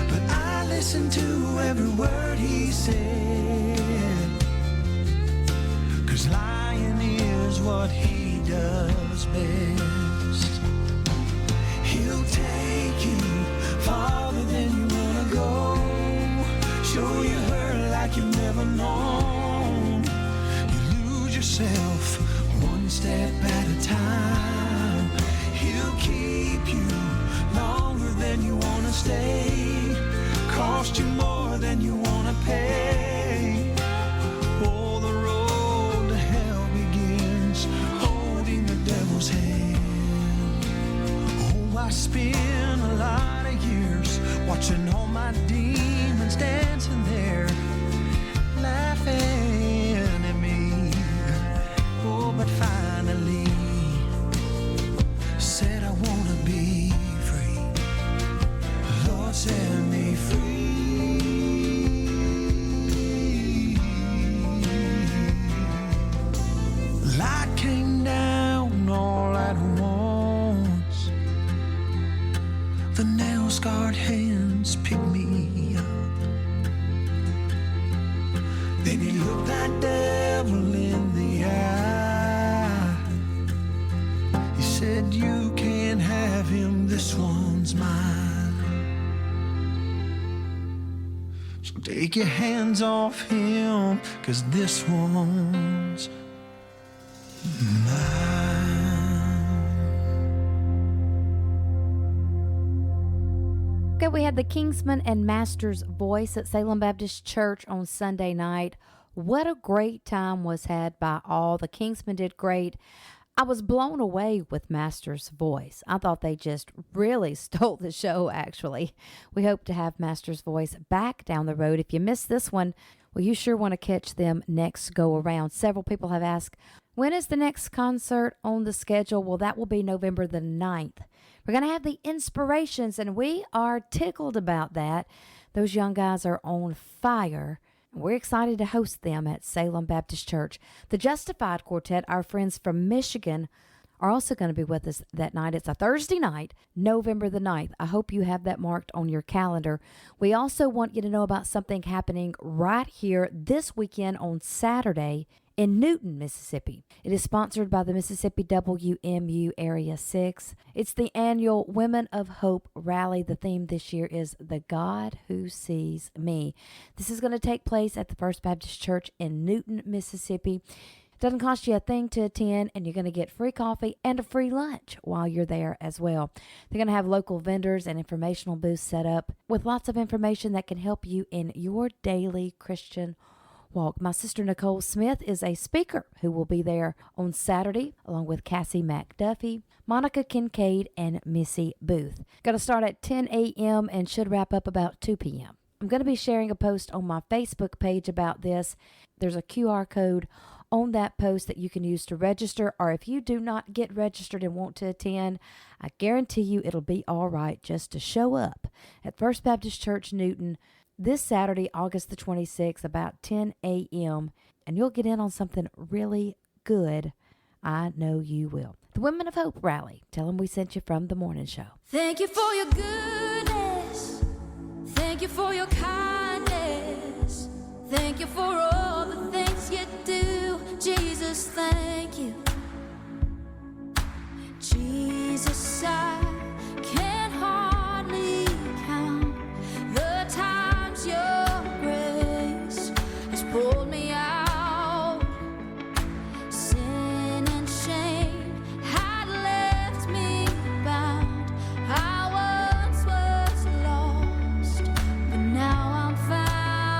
But I listened to every word he said, 'cause lying is what he does best. He'll take you farther than you wanna go, show you her like you've never known. You lose yourself one step at a time. He'll keep you longer than you wanna stay, cost you more than you wanna pay. Oh, the road to hell begins holding the devil's hand. Oh, I spent a lot of years watching all my demons dancing there, laughing at me. Oh, but finally said I wanna be free. Lord, set me free. Light came down all at once. The nail-scarred hands picked me up. Then he looked that devil in the eye. He said, you can't have him, this one's mine. So take your hands off him, 'cause this one's Okay, we had the Kingsman and Master's Voice at Salem Baptist Church on Sunday night. What a great time was had by all. The Kingsmen did great. I was blown away with Master's Voice. I thought they just really stole the show, actually. We hope to have Master's Voice back down the road. If you missed this one, well, you sure want to catch them next go around. Several people have asked, when is the next concert on the schedule? Well, that will be November the 9th. We're going to have the Inspirations, and we are tickled about that. Those young guys are on fire. We're excited to host them at Salem Baptist Church. The Justified Quartet, our friends from Michigan, are also going to be with us that night. It's a Thursday night, November the 9th. I hope you have that marked on your calendar. We also want you to know about something happening right here this weekend on Saturday in Newton, Mississippi. It is sponsored by the Mississippi WMU Area 6. It's the annual Women of Hope Rally. The theme this year is The God Who Sees Me. This is going to take place at the First Baptist Church in Newton, Mississippi. It doesn't cost you a thing to attend, and you're going to get free coffee and a free lunch while you're there as well. They're going to have local vendors and informational booths set up with lots of information that can help you in your daily Christian walk. My sister Nicole Smith is a speaker who will be there on Saturday, along with Cassie McDuffie, Monica Kincaid, and Missy Booth. Going to start at 10 a.m. and should wrap up about 2 p.m. I'm going to be sharing a post on my Facebook page about this. There's a QR code on that post that you can use to register, or if you do not get registered and want to attend, I guarantee you it'll be all right just to show up at First Baptist Church Newton this Saturday, August the 26th, about 10 a.m., and you'll get in on something really good. I know you will. The Women of Hope Rally. Tell them we sent you from the morning show. Thank you for your goodness. Thank you for your kindness. Thank you for all the things you do. Jesus, thank you. Jesus, I can hardly count the times your grace has pulled me out. Sin and shame had left me bound. I once was lost, but now I'm found.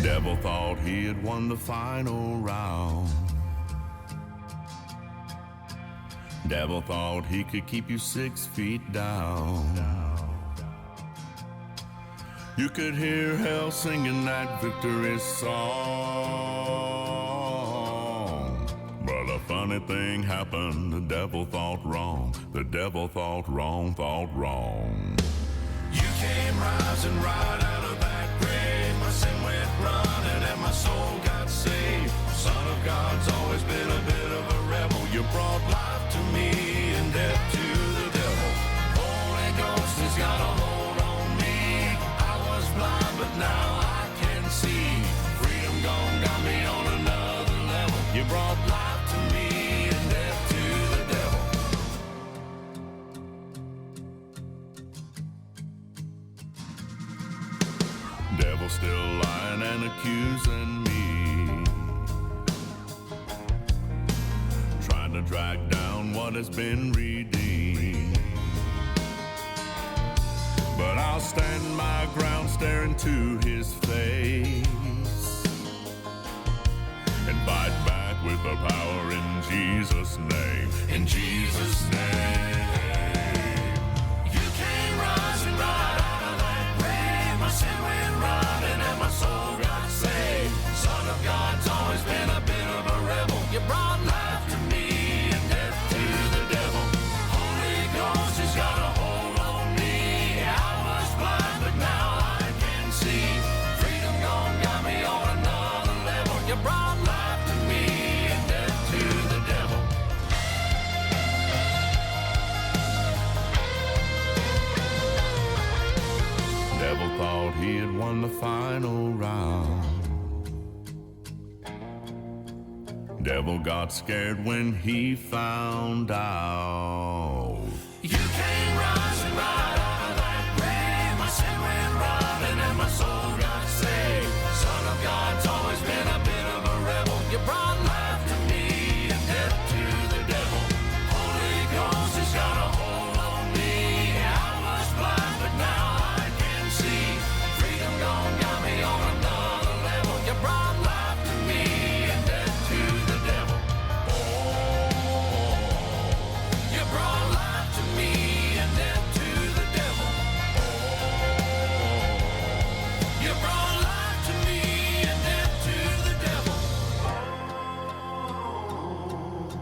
Devil thought he had won the final round. Devil thought he could keep you 6 feet down. You could hear hell singing that victory song. But a funny thing happened, the devil thought wrong. The devil thought wrong, thought wrong. You came rising right out of that grave. My sin went running and my soul got saved. Son of God's always been a bit of a rebel. You brought life to me and death to the devil. Holy Ghost has got a hold on me. I was blind, but now I can see. Freedom gone, got me on another level. You brought life to me and death to the devil. Devil still lying and accusing me, trying to drag down what has been redeemed. But I'll stand my ground staring to his face and fight back with the power in Jesus' name. In Jesus' name. You came rising right out of that grave. My sin went running and my soul got saved. Son of God's always been a bit of a rebel. You brought life to me and death to the devil. Holy Ghost has got a hold on me. I was blind, but now I can see. Freedom gone, got me on another level. You brought life to me and death to the devil. Devil thought he had won the final round. Devil got scared when he found out. You came rising right out of that grave. My sin went running and my soul got saved. Son of God's always been a bit of a rebel. You brought life to me and death to the devil. Holy Ghost has got a hold on me. I was blind, but now I can see. Freedom gone, got me on another level. You brought life to me and death to the devil. You brought life to me and death to the devil. You brought life to me and death to the devil.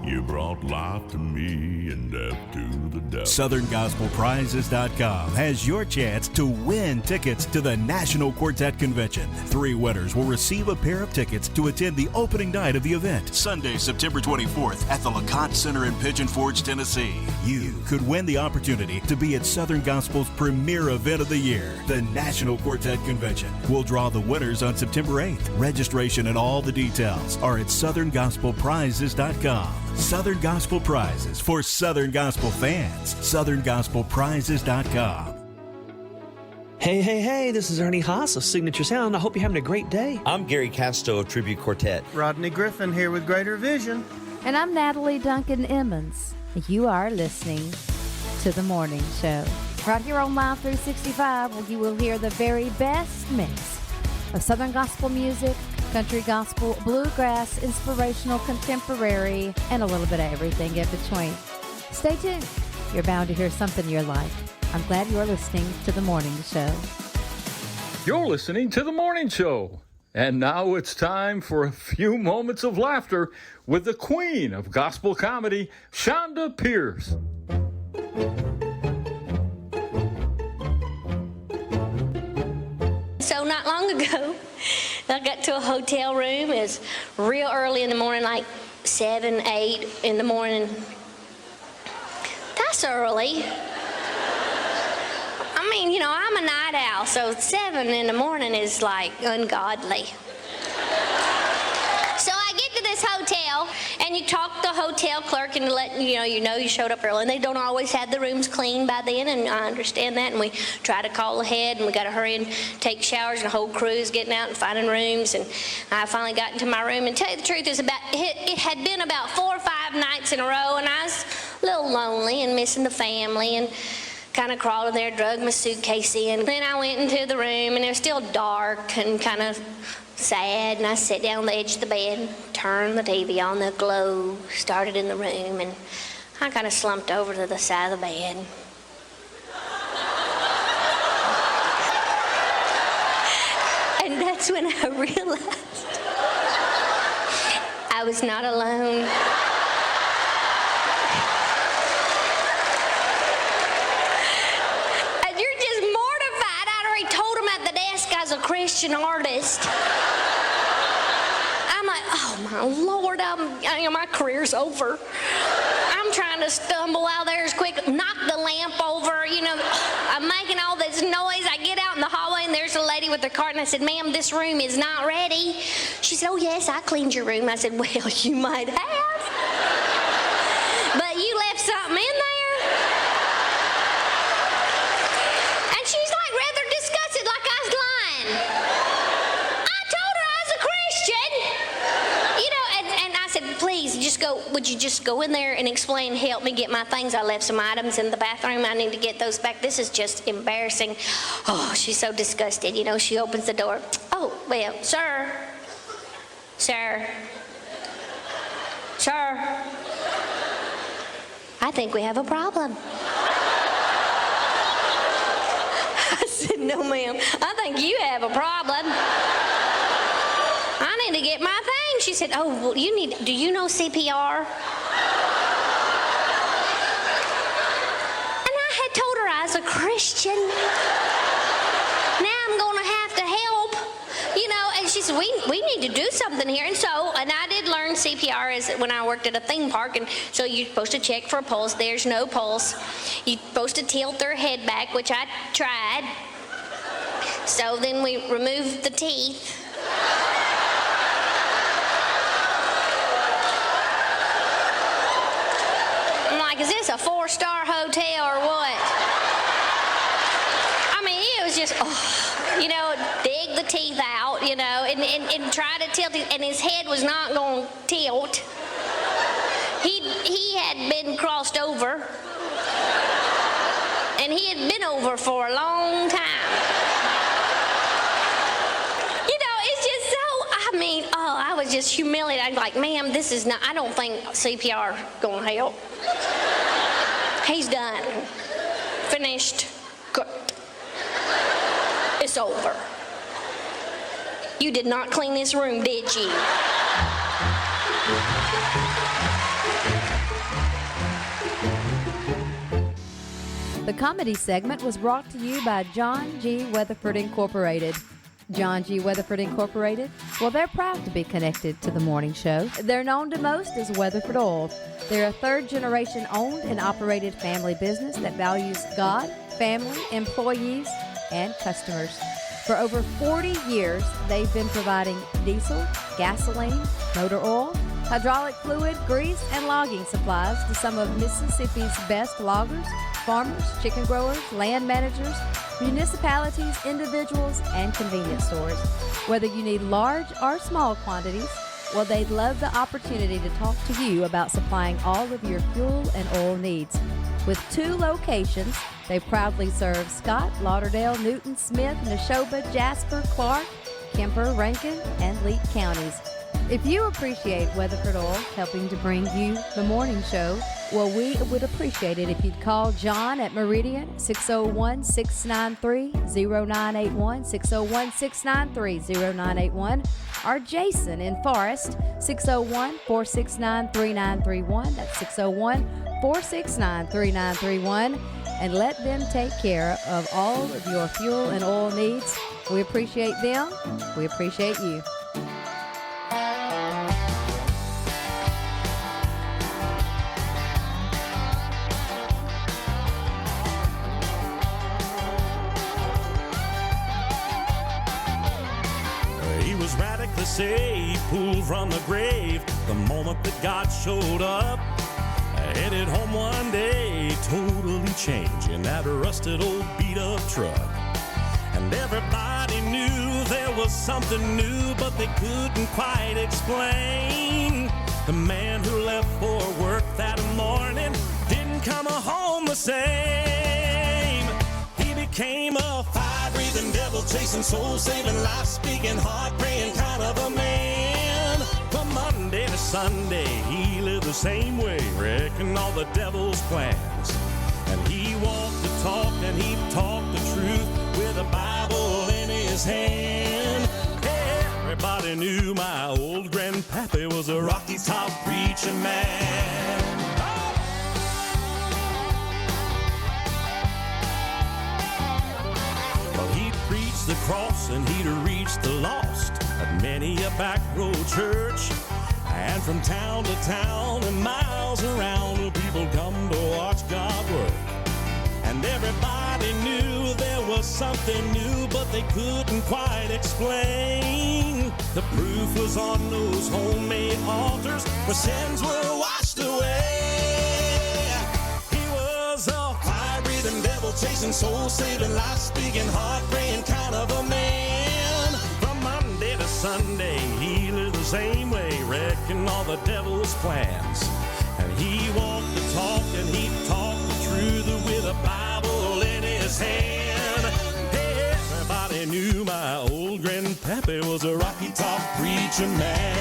You brought life to me and death to the devil. SouthernGospelPrizes.com has your chance to win tickets to the National Quartet Convention. 3 winners will receive a pair of tickets to attend the opening night of the event, Sunday, September 24th at the LeConte Center in Pigeon Forge, Tennessee. You could win the opportunity to be at Southern Gospel's premier event of the year, the National Quartet Convention. We'll draw the winners on September 8th. Registration and all the details are at SouthernGospelPrizes.com. Southern Gospel Prizes for Southern Gospel fans. SouthernGospelPrizes.com. Hey, this is Ernie Haas of Signature Sound. I hope you're having a great day. I'm Gary Casto of Tribute Quartet. Rodney Griffin here with Greater Vision. And I'm Natalie Duncan-Emmons. You are listening to The Morning Show. Right here on Live 365, where you will hear the very best mix of Southern Gospel music, country gospel, bluegrass, inspirational, contemporary, and a little bit of everything in between. Stay tuned. You're bound to hear something you like. I'm glad you're listening to The Morning Show. You're listening to The Morning Show. And now it's time for a few moments of laughter with the queen of gospel comedy, Chonda Pierce. So not long ago, I got to a hotel room. It was real early in the morning, like 7, 8 in the morning. That's early. I mean, you know, I'm a night owl, so 7 in the morning is like ungodly. So I get to this hotel, and you talk to the hotel clerk and let you know you showed up early, and they don't always have the rooms clean by then, and I understand that, and we try to call ahead, and we got to hurry and take showers, and the whole crew is getting out and finding rooms, and I finally got into my room, and tell you the truth, it had been about 4 or 5 nights in a row, and I was a little lonely and missing the family, and kind of crawled in there, drug my suitcase in. Then I went into the room, and it was still dark and kind of sad, and I sat down on the edge of the bed, turned the TV on, the glow started in the room, and I kind of slumped over to the side of the bed. And that's when I realized I was not alone. And you're just mortified. I'd already told him at the desk I was a Christian artist. I'm like, oh my Lord, my career's over. I'm trying to stumble out there as quick, knock the lamp over, I'm making all this noise. I get out in the hallway and there's a lady with her cart, and I said, ma'am, this room is not ready. She said, oh yes, I cleaned your room. I said, well, you might have. But you left something in there. And she's like rather disgusted, like I was lying. I told her I was a Christian. And I said, please, would you just go in there and explain, help me get my things. I left some items in the bathroom. I need to get those back. This is just embarrassing. Oh, she's so disgusted. She opens the door. Oh, well, sir, I think we have a problem. I said, no, ma'am, I think you have a problem. I need to get my thing. She said, oh, well, do you know CPR? And I had told her I was a Christian. Now I'm going to have to help, and she said, we need to do something here. And I did learn CPR when I worked at a theme park, and so you're supposed to check for a pulse. There's no pulse. You're supposed to tilt their head back, which I tried. So then we removed the teeth. I'm like, is this a 4-star hotel or what? I mean, it was just, dig the teeth out, and try to tilt it, and his head was not going to tilt. He had been crossed over, and he had been over for a long time. I was just humiliated. I'm like, ma'am, I don't think CPR gonna help. He's done. Finished. Good. It's over. You did not clean this room, did you? The comedy segment was brought to you by John G. Weatherford Incorporated. John G. Weatherford Incorporated? Well, they're proud to be connected to the morning show. They're known to most as Weatherford Oil. They're a third-generation owned and operated family business that values God, family, employees, and customers. For over 40 years, they've been providing diesel, gasoline, motor oil, hydraulic fluid, grease, and logging supplies to some of Mississippi's best loggers, farmers, chicken growers, land managers, municipalities, individuals, and convenience stores. Whether you need large or small quantities, well, they'd love the opportunity to talk to you about supplying all of your fuel and oil needs. With 2 locations, they proudly serve Scott, Lauderdale, Newton, Smith, Neshoba, Jasper, Clark, Kemper, Rankin, and Leake counties. If you appreciate Weatherford Oil helping to bring you the morning show, well, we would appreciate it if you'd call John at Meridian 601-693-0981, 601-693-0981, or Jason in Forest 601-469-3931. That's 601-469-3931. And let them take care of all of your fuel and oil needs. We appreciate them. We appreciate you. Radically saved, pulled from the grave the moment that God showed up. Headed home one day, totally changing that rusted old beat-up truck. And everybody knew there was something new, but they couldn't quite explain. The man who left for work that morning didn't come home the same. He became a fire-breathing, devil chasing, soul saving, life speaking, heart praying kind of a man. From Monday to Sunday, he lived the same way, wrecking all the devil's plans. And he walked the talk and he talked the truth with a Bible in his hand. Everybody knew my old grandpappy was a Rocky Top preacher man. Well, he'd preach the cross and he'd reach the lost at many a back road church. And from town to town and miles around, people come to watch God work. And everybody knew there was something new, but they couldn't quite explain. The proof was on those homemade altars where sins were washed away. He was a fire-breathing, devil-chasing, soul-saving, life-speaking, heart-praying kind of a man. From Monday to Sunday, he lived the same way, wrecking all the devil's plans. And he walked the talk and he talked the truth with a Bible in his hand. Hey, everybody knew my old grandpappy was a Rocky Top preacher man.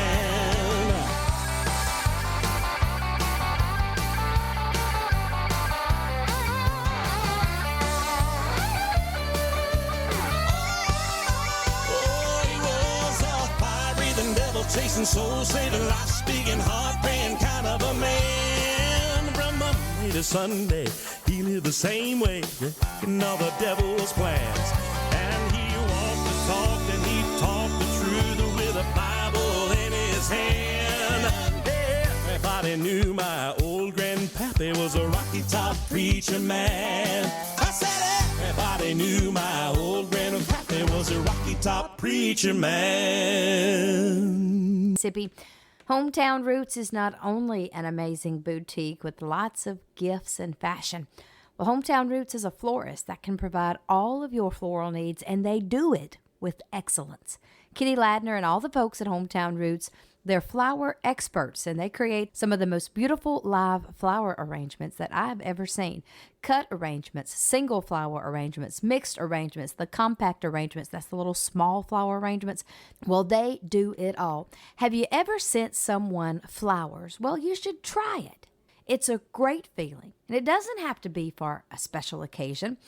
Chasing, soul saving, life speaking, heart praying kind of a man. From Monday to Sunday, he lived the same way, wrecking all the devil's plans. And he walked the talk and he talked the truth with a Bible in his hand. Everybody knew my old grandpappy was a Rocky Top preacher man. I said everybody knew my old grandpappy was a Rocky Top preacher man. Mississippi. Hometown Roots is not only an amazing boutique with lots of gifts and fashion. Well, Hometown Roots is a florist that can provide all of your floral needs, and they do it with excellence. Kitty Ladner and all the folks at Hometown Roots, they're flower experts, and they create some of the most beautiful live flower arrangements that I've ever seen. Cut arrangements, single flower arrangements, mixed arrangements, the compact arrangements, that's the little small flower arrangements. Well, they do it all. Have you ever sent someone flowers? Well, you should try it. It's a great feeling, and it doesn't have to be for a special occasion.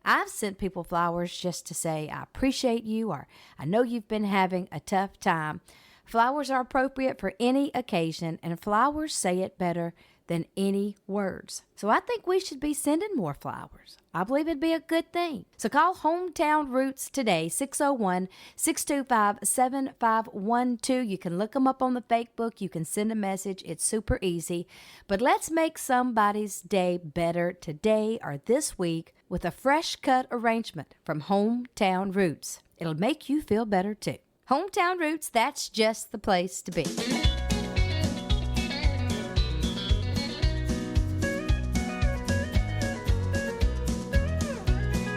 I've sent people flowers just to say, I appreciate you, or I know you've been having a tough time. Flowers are appropriate for any occasion, and flowers say it better than any words. So I think we should be sending more flowers. I believe it'd be a good thing. So call Hometown Roots today, 601-625-7512. You can look them up on the Facebook. You can send a message. It's super easy. But let's make somebody's day better today or this week with a fresh cut arrangement from Hometown Roots. It'll make you feel better too. Hometown Roots, that's just the place to be.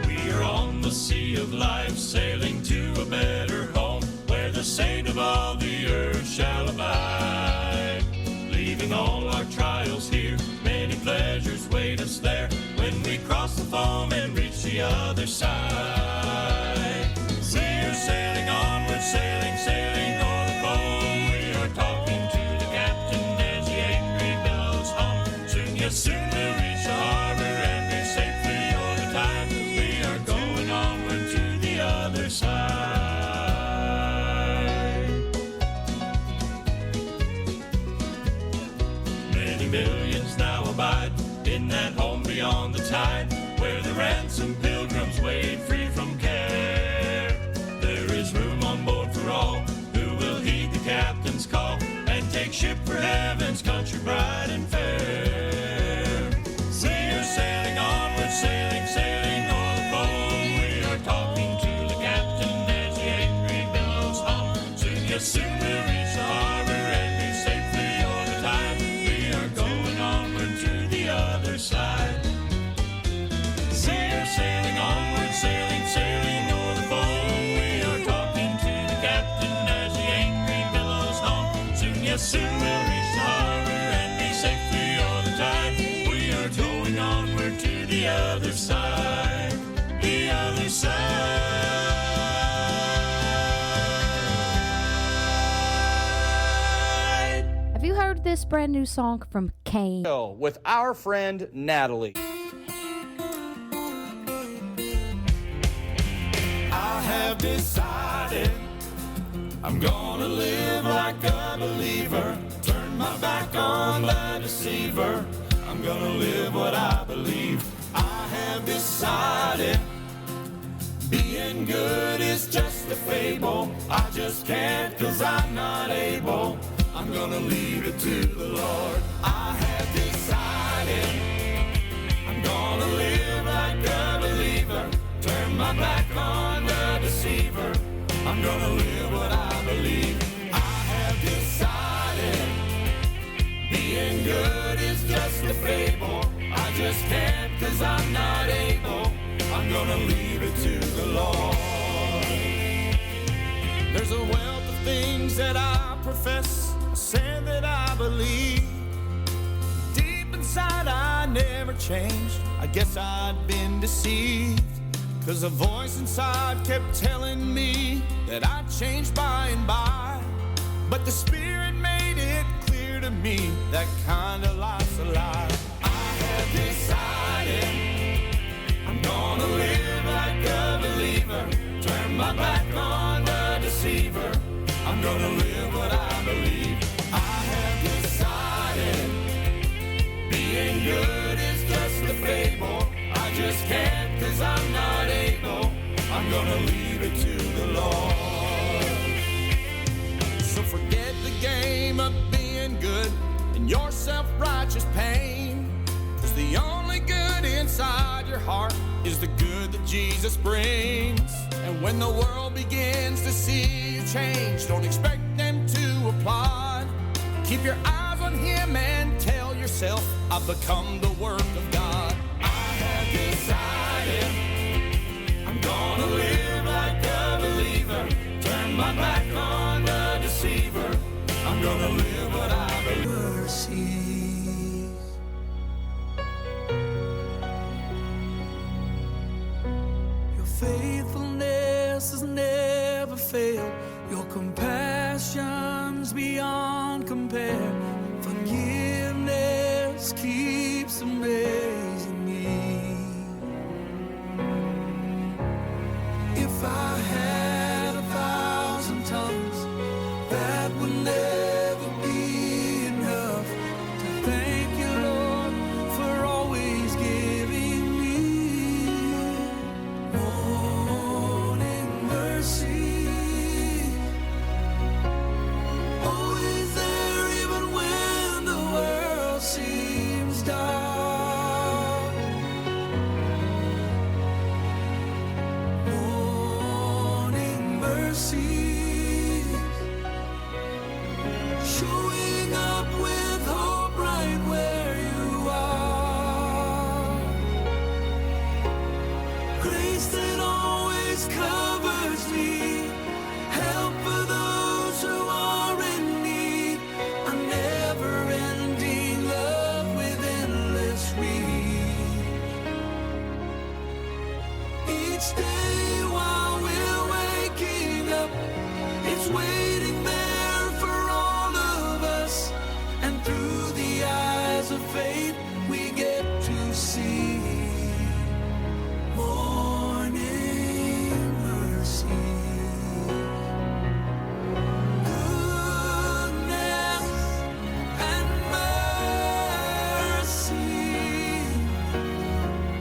We are on the sea of life, sailing to a better home, where the saint of all the earth shall abide. Leaving all our trials here, many pleasures wait us there, when we cross the foam and reach the other side. We're sailing onward, sailing, sailing o'er the foam. We are talking to the captain as the angry billows hum. Soon, yes, soon we'll reach the harbor and be safely o'er the tide. We are going onward to the other side. Many millions now abide in that home beyond the tide, where the ransomed pilgrims wait free from care. Room on board for all who will heed the captain's call and take ship for heaven's country bright and fair. We are sailing onward, sailing, sailing o'er the foam. We are talking to the captain as the angry billows hum. Soon, yes, soon we'll reach the harbor and be safely o'er the tide. We are going onward to the other side. We are sailing onward, sailing, sailing o'er the foam. Soon we'll reach the harbor and be safely o'er the tide. We are going onward to the other side, the other side. this brand new song from Kane. With our friend Natalie. I have decided I'm gonna live like a believer. Turn my back on the deceiver. I'm gonna live what I believe. I have decided being good is just a fable. I just can't 'cause I'm not able. I'm gonna leave it to the Lord. I have decided I'm gonna live like a believer. Turn my back on the deceiver. I'm gonna live what I believe. I have decided being good is just a fable. I just can't 'cause I'm not able. I'm gonna leave it to the Lord. There's a wealth of things that I profess, say that I believe. Deep inside I never changed. I guess I'd been deceived. 'Cause a voice inside kept telling me that I'd change by and by. But the Spirit made it clear to me that kind of life's a lie. I have decided I'm gonna live like a believer. Turn my back on the deceiver. I'm gonna live what I believe. I have decided being good is just a fable. I just can't 'cause I'm not able. I'm gonna leave it to the Lord. So forget the game of being good and your self-righteous pain. 'Cause the only good inside your heart is the good that Jesus brings. And when the world begins to see you change, don't expect them to applaud. Keep your eyes on Him and tell yourself, I've become the work of God. I have decided I'm gonna live like a believer. Turn my back on the deceiver. I'm gonna live what I believe. Mercies. Your faithfulness has never failed. Your compassion's beyond compare. Forgiveness keeps amazing me. If I had 1,000 tongues, that would never be enough to thank you, Lord, for always giving me morning mercy. Always there even when the world seems dark. Morning mercies, showing up with hope right where you are. Grace that always covers me, help for those who are in need, a never-ending love with endless reach. Each day while we're waking up, it's waiting there for all of us. And through the eyes of faith, we get to see morning mercy. Goodness and mercy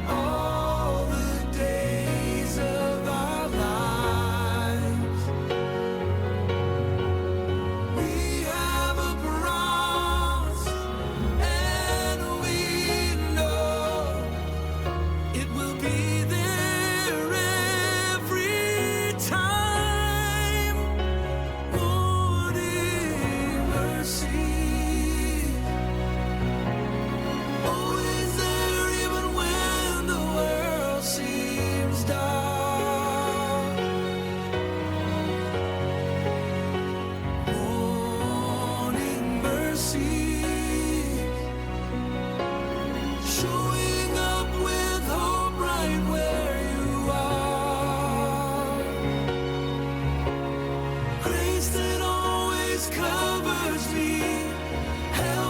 all the days of our lives. We have a promise and we know it will be there every time. Morning mercy, always there even when the world seems dark. Morning mercies, showing up with hope right where you are. Grace that always covers me, help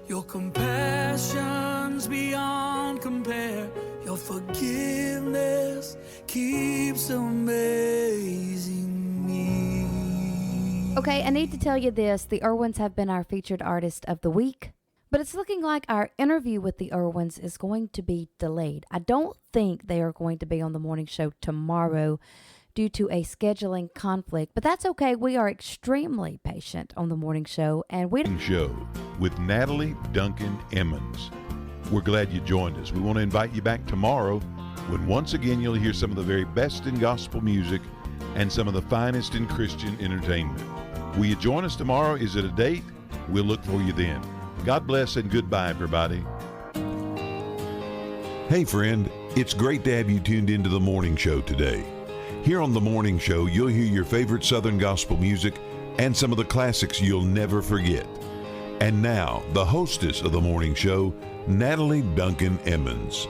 Your compassion's beyond compare. Your forgiveness keeps amazing me. Okay, I need to tell you this. The Irwins have been our featured artist of the week, but it's looking like our interview with the Irwins is going to be delayed. I don't think they are going to be on the morning show tomorrow due to a scheduling conflict, but that's okay. We are extremely patient on the morning show, and we Show with Natalie Duncan-Emmons. We're glad you joined us. We want to invite you back tomorrow when once again you'll hear some of the very best in gospel music and some of the finest in Christian entertainment. Will you join us tomorrow? Is it a date? We'll look for you then. God bless and goodbye, everybody. Hey, friend, it's great to have you tuned into the morning show today. Here on the morning show, you'll hear your favorite Southern gospel music and some of the classics you'll never forget. And now, the hostess of the morning show, Natalie Duncan-Emmons.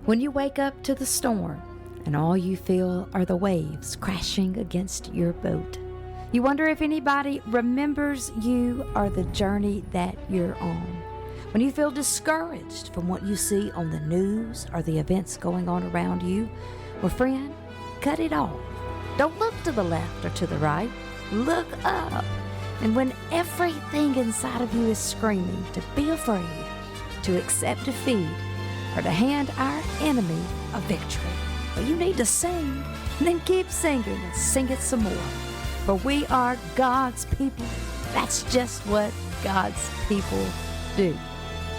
When you wake up to the storm and all you feel are the waves crashing against your boat, you wonder if anybody remembers you or the journey that you're on. When you feel discouraged from what you see on the news or the events going on around you, well, friend, cut it off. Don't look to the left or to the right. Look up. And when everything inside of you is screaming to be afraid, to accept defeat, or to hand our enemy a victory, well, you need to sing, and then keep singing and sing it some more. For we are God's people. That's just what God's people do.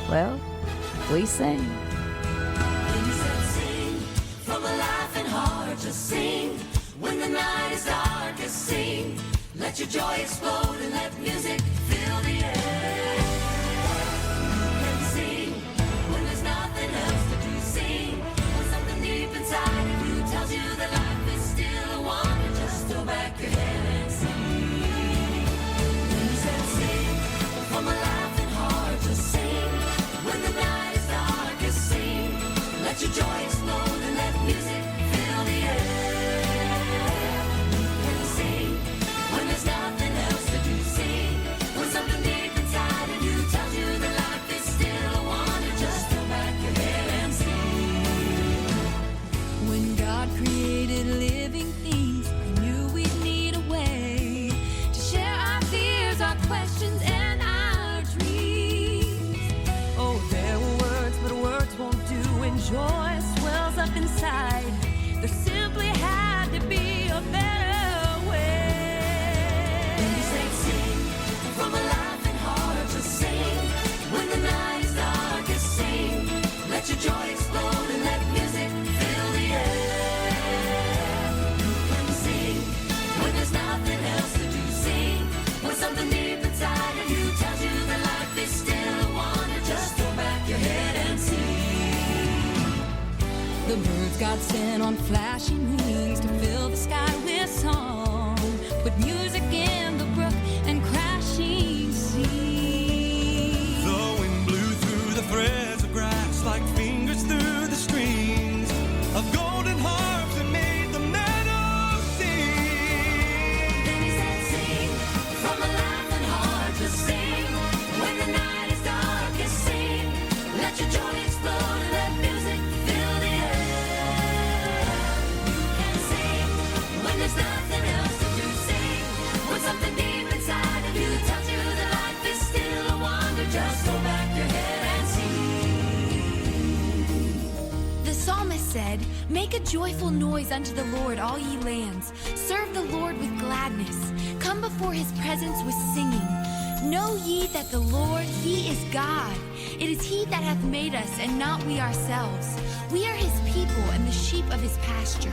Well, we sing. Then he said, sing from a laughing heart, just sing. When the night is darkest, sing. Let your joy explode and let music fill the air. You can sing when there's nothing else to do. Sing when something deep inside of you tells you that life is still a wonder. Just throw back your head and sing. Then he said, sing from a laughing heart, just sing. When the night is darkest, sing. Let your joy explode and let music fill the air. You can sing when there's nothing else to do. Sing when something deep inside of you tells you that life is still a wonder. Just throw back your head and sing. When God created living things, He knew we'd need a way to share our fears, our questions, and our dreams. Oh, there were words, but words won't do when joy swells up inside. There simply had to be a better way. Then he said, sing from a laughing heart, just sing. When the night is darkest, sing. Let your joy explode and let music fill the air. You can sing when there's nothing else to do. Sing when something deep inside of you tells you that life is still a wonder. Just throw back your head and sing. The birds God sent on flashing wings to fill the sky with song. Put music in the brook and crashing sea. The wind blew through the threads of grass like fingers through the strings of golden harps that made the meadow sing. Then he said, sing from a laughing heart, just sing. When the night is darkest, sing. Let your joy explode and let music fill the air. You can sing when there's nothing else to do. Sing when something deep inside of you tells you that life is still a wonder. Just throw back your head and sing. The psalmist said, make a joyful noise unto the Lord, all ye lands. Serve the Lord with gladness. Come before his presence with singing. Know ye that the Lord, he is God. It is he that hath made us, and not we ourselves. We are his people and the sheep of his pasture.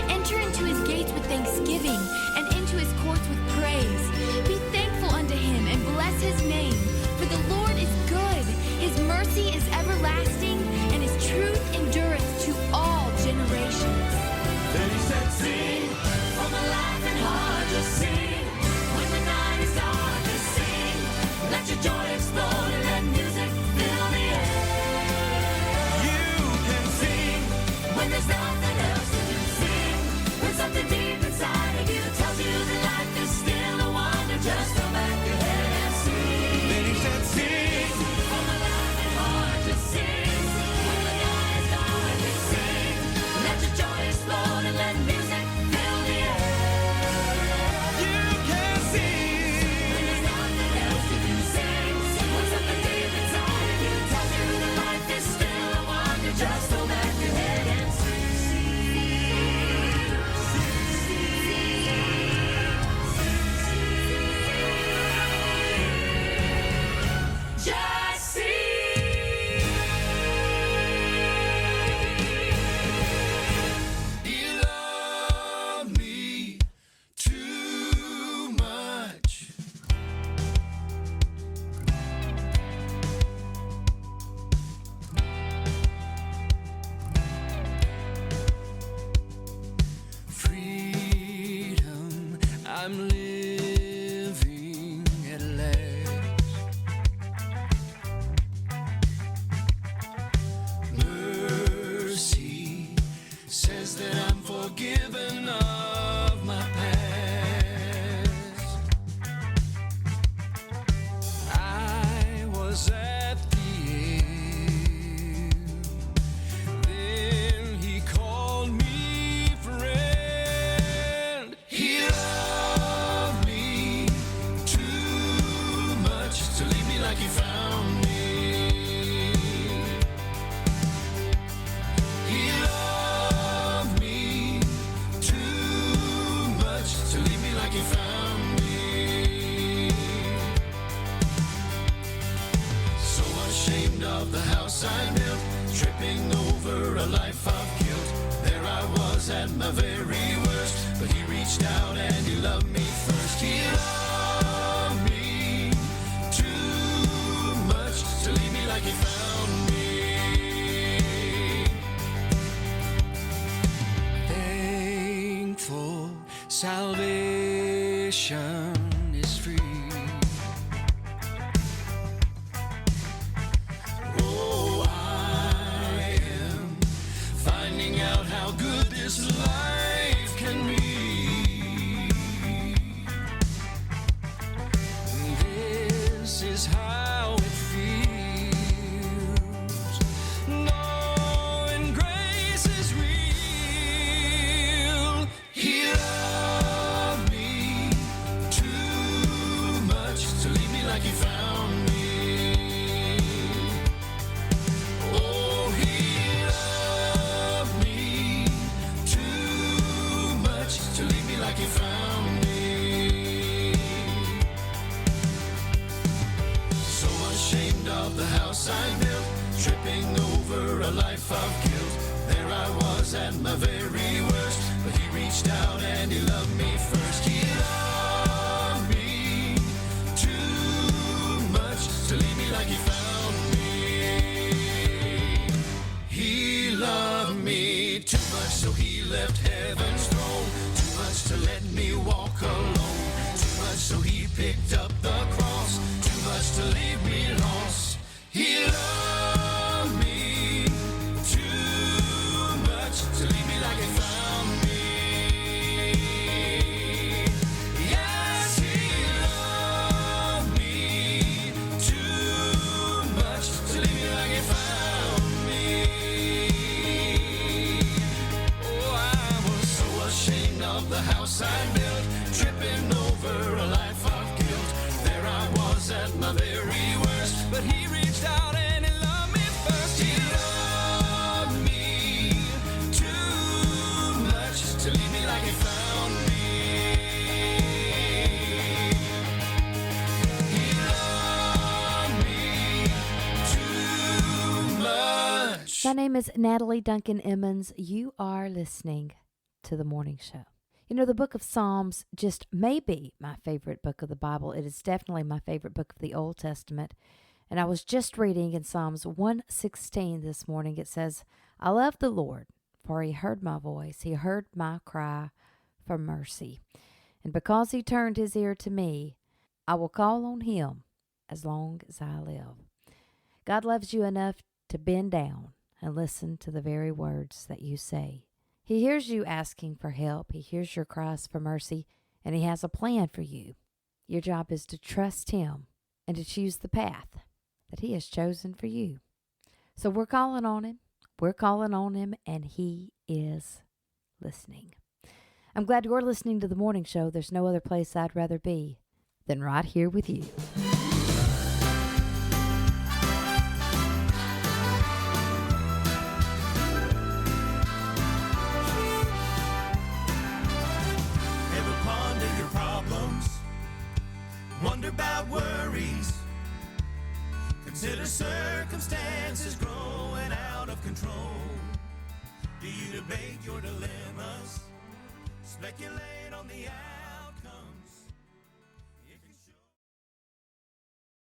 Enter into his gates with thanksgiving, and into his courts with praise. Be thankful unto him, and bless his name. For the Lord is good, his mercy is everlasting, and his truth endureth to all generations. Then he said, sing from a laughing heart, just sing. When the night is darkest, sing. Let your joy explode and let music fill the air. You can sing When there's nothing else to do, sing. When something deep inside of you tells you that life is still a wonder. was at the end. Then he called me friend. He loved me too much to leave me like he found me. He loved me too much to leave me like he found me. So ashamed of the house I built, tripping over a life of guilt. There I was at my very worst, but he reached out and he loved me first. He loved me too much to leave me like he found me. Thankful salvation is free. Oh, I am finding out how good this life can be. This is how it feels, knowing grace is real. He loved me too much to leave me like he found me. Oh, he loved me too much to leave me like he found me. So ashamed of the house I built, tripping over a life of guilt. There I was at my very worst, but he reached out and he loved me first. He loved me too much to leave me like he found me. He loved me too much, so he left heaven's throne. Too much to let me walk alone. Too much, so he picked up the cross. Too much to leave me lost. He loved me too much to leave me like he found me. Yes, he loved me too much to leave me like he found me. Oh, I was so ashamed of the house I built, tripping over a life of guilt. There I was at my very worst, but he reached out and he loved me first. He loved me too much to leave me like he found me. He loved me too much. My name is Natalie Duncan-Emmons. You are listening to The Morning Show. You know, the book of Psalms just may be my favorite book of the Bible. It is definitely my favorite book of the Old Testament. And I was just reading in Psalms 116 this morning. It says, I love the Lord, for he heard my voice. He heard my cry for mercy. And because he turned his ear to me, I will call on him as long as I live. God loves you enough to bend down and listen to the very words that you say. He hears you asking for help. He hears your cries for mercy, and he has a plan for you. Your job is to trust him and to choose the path that he has chosen for you. So we're calling on him. We're calling on him, and he is listening. I'm glad you're listening to The Morning Show. There's no other place I'd rather be than right here with you. Ever ponder your problems? Wonder about worries? Consider circumstances growing out of control. Do you debate your dilemmas? Speculate on the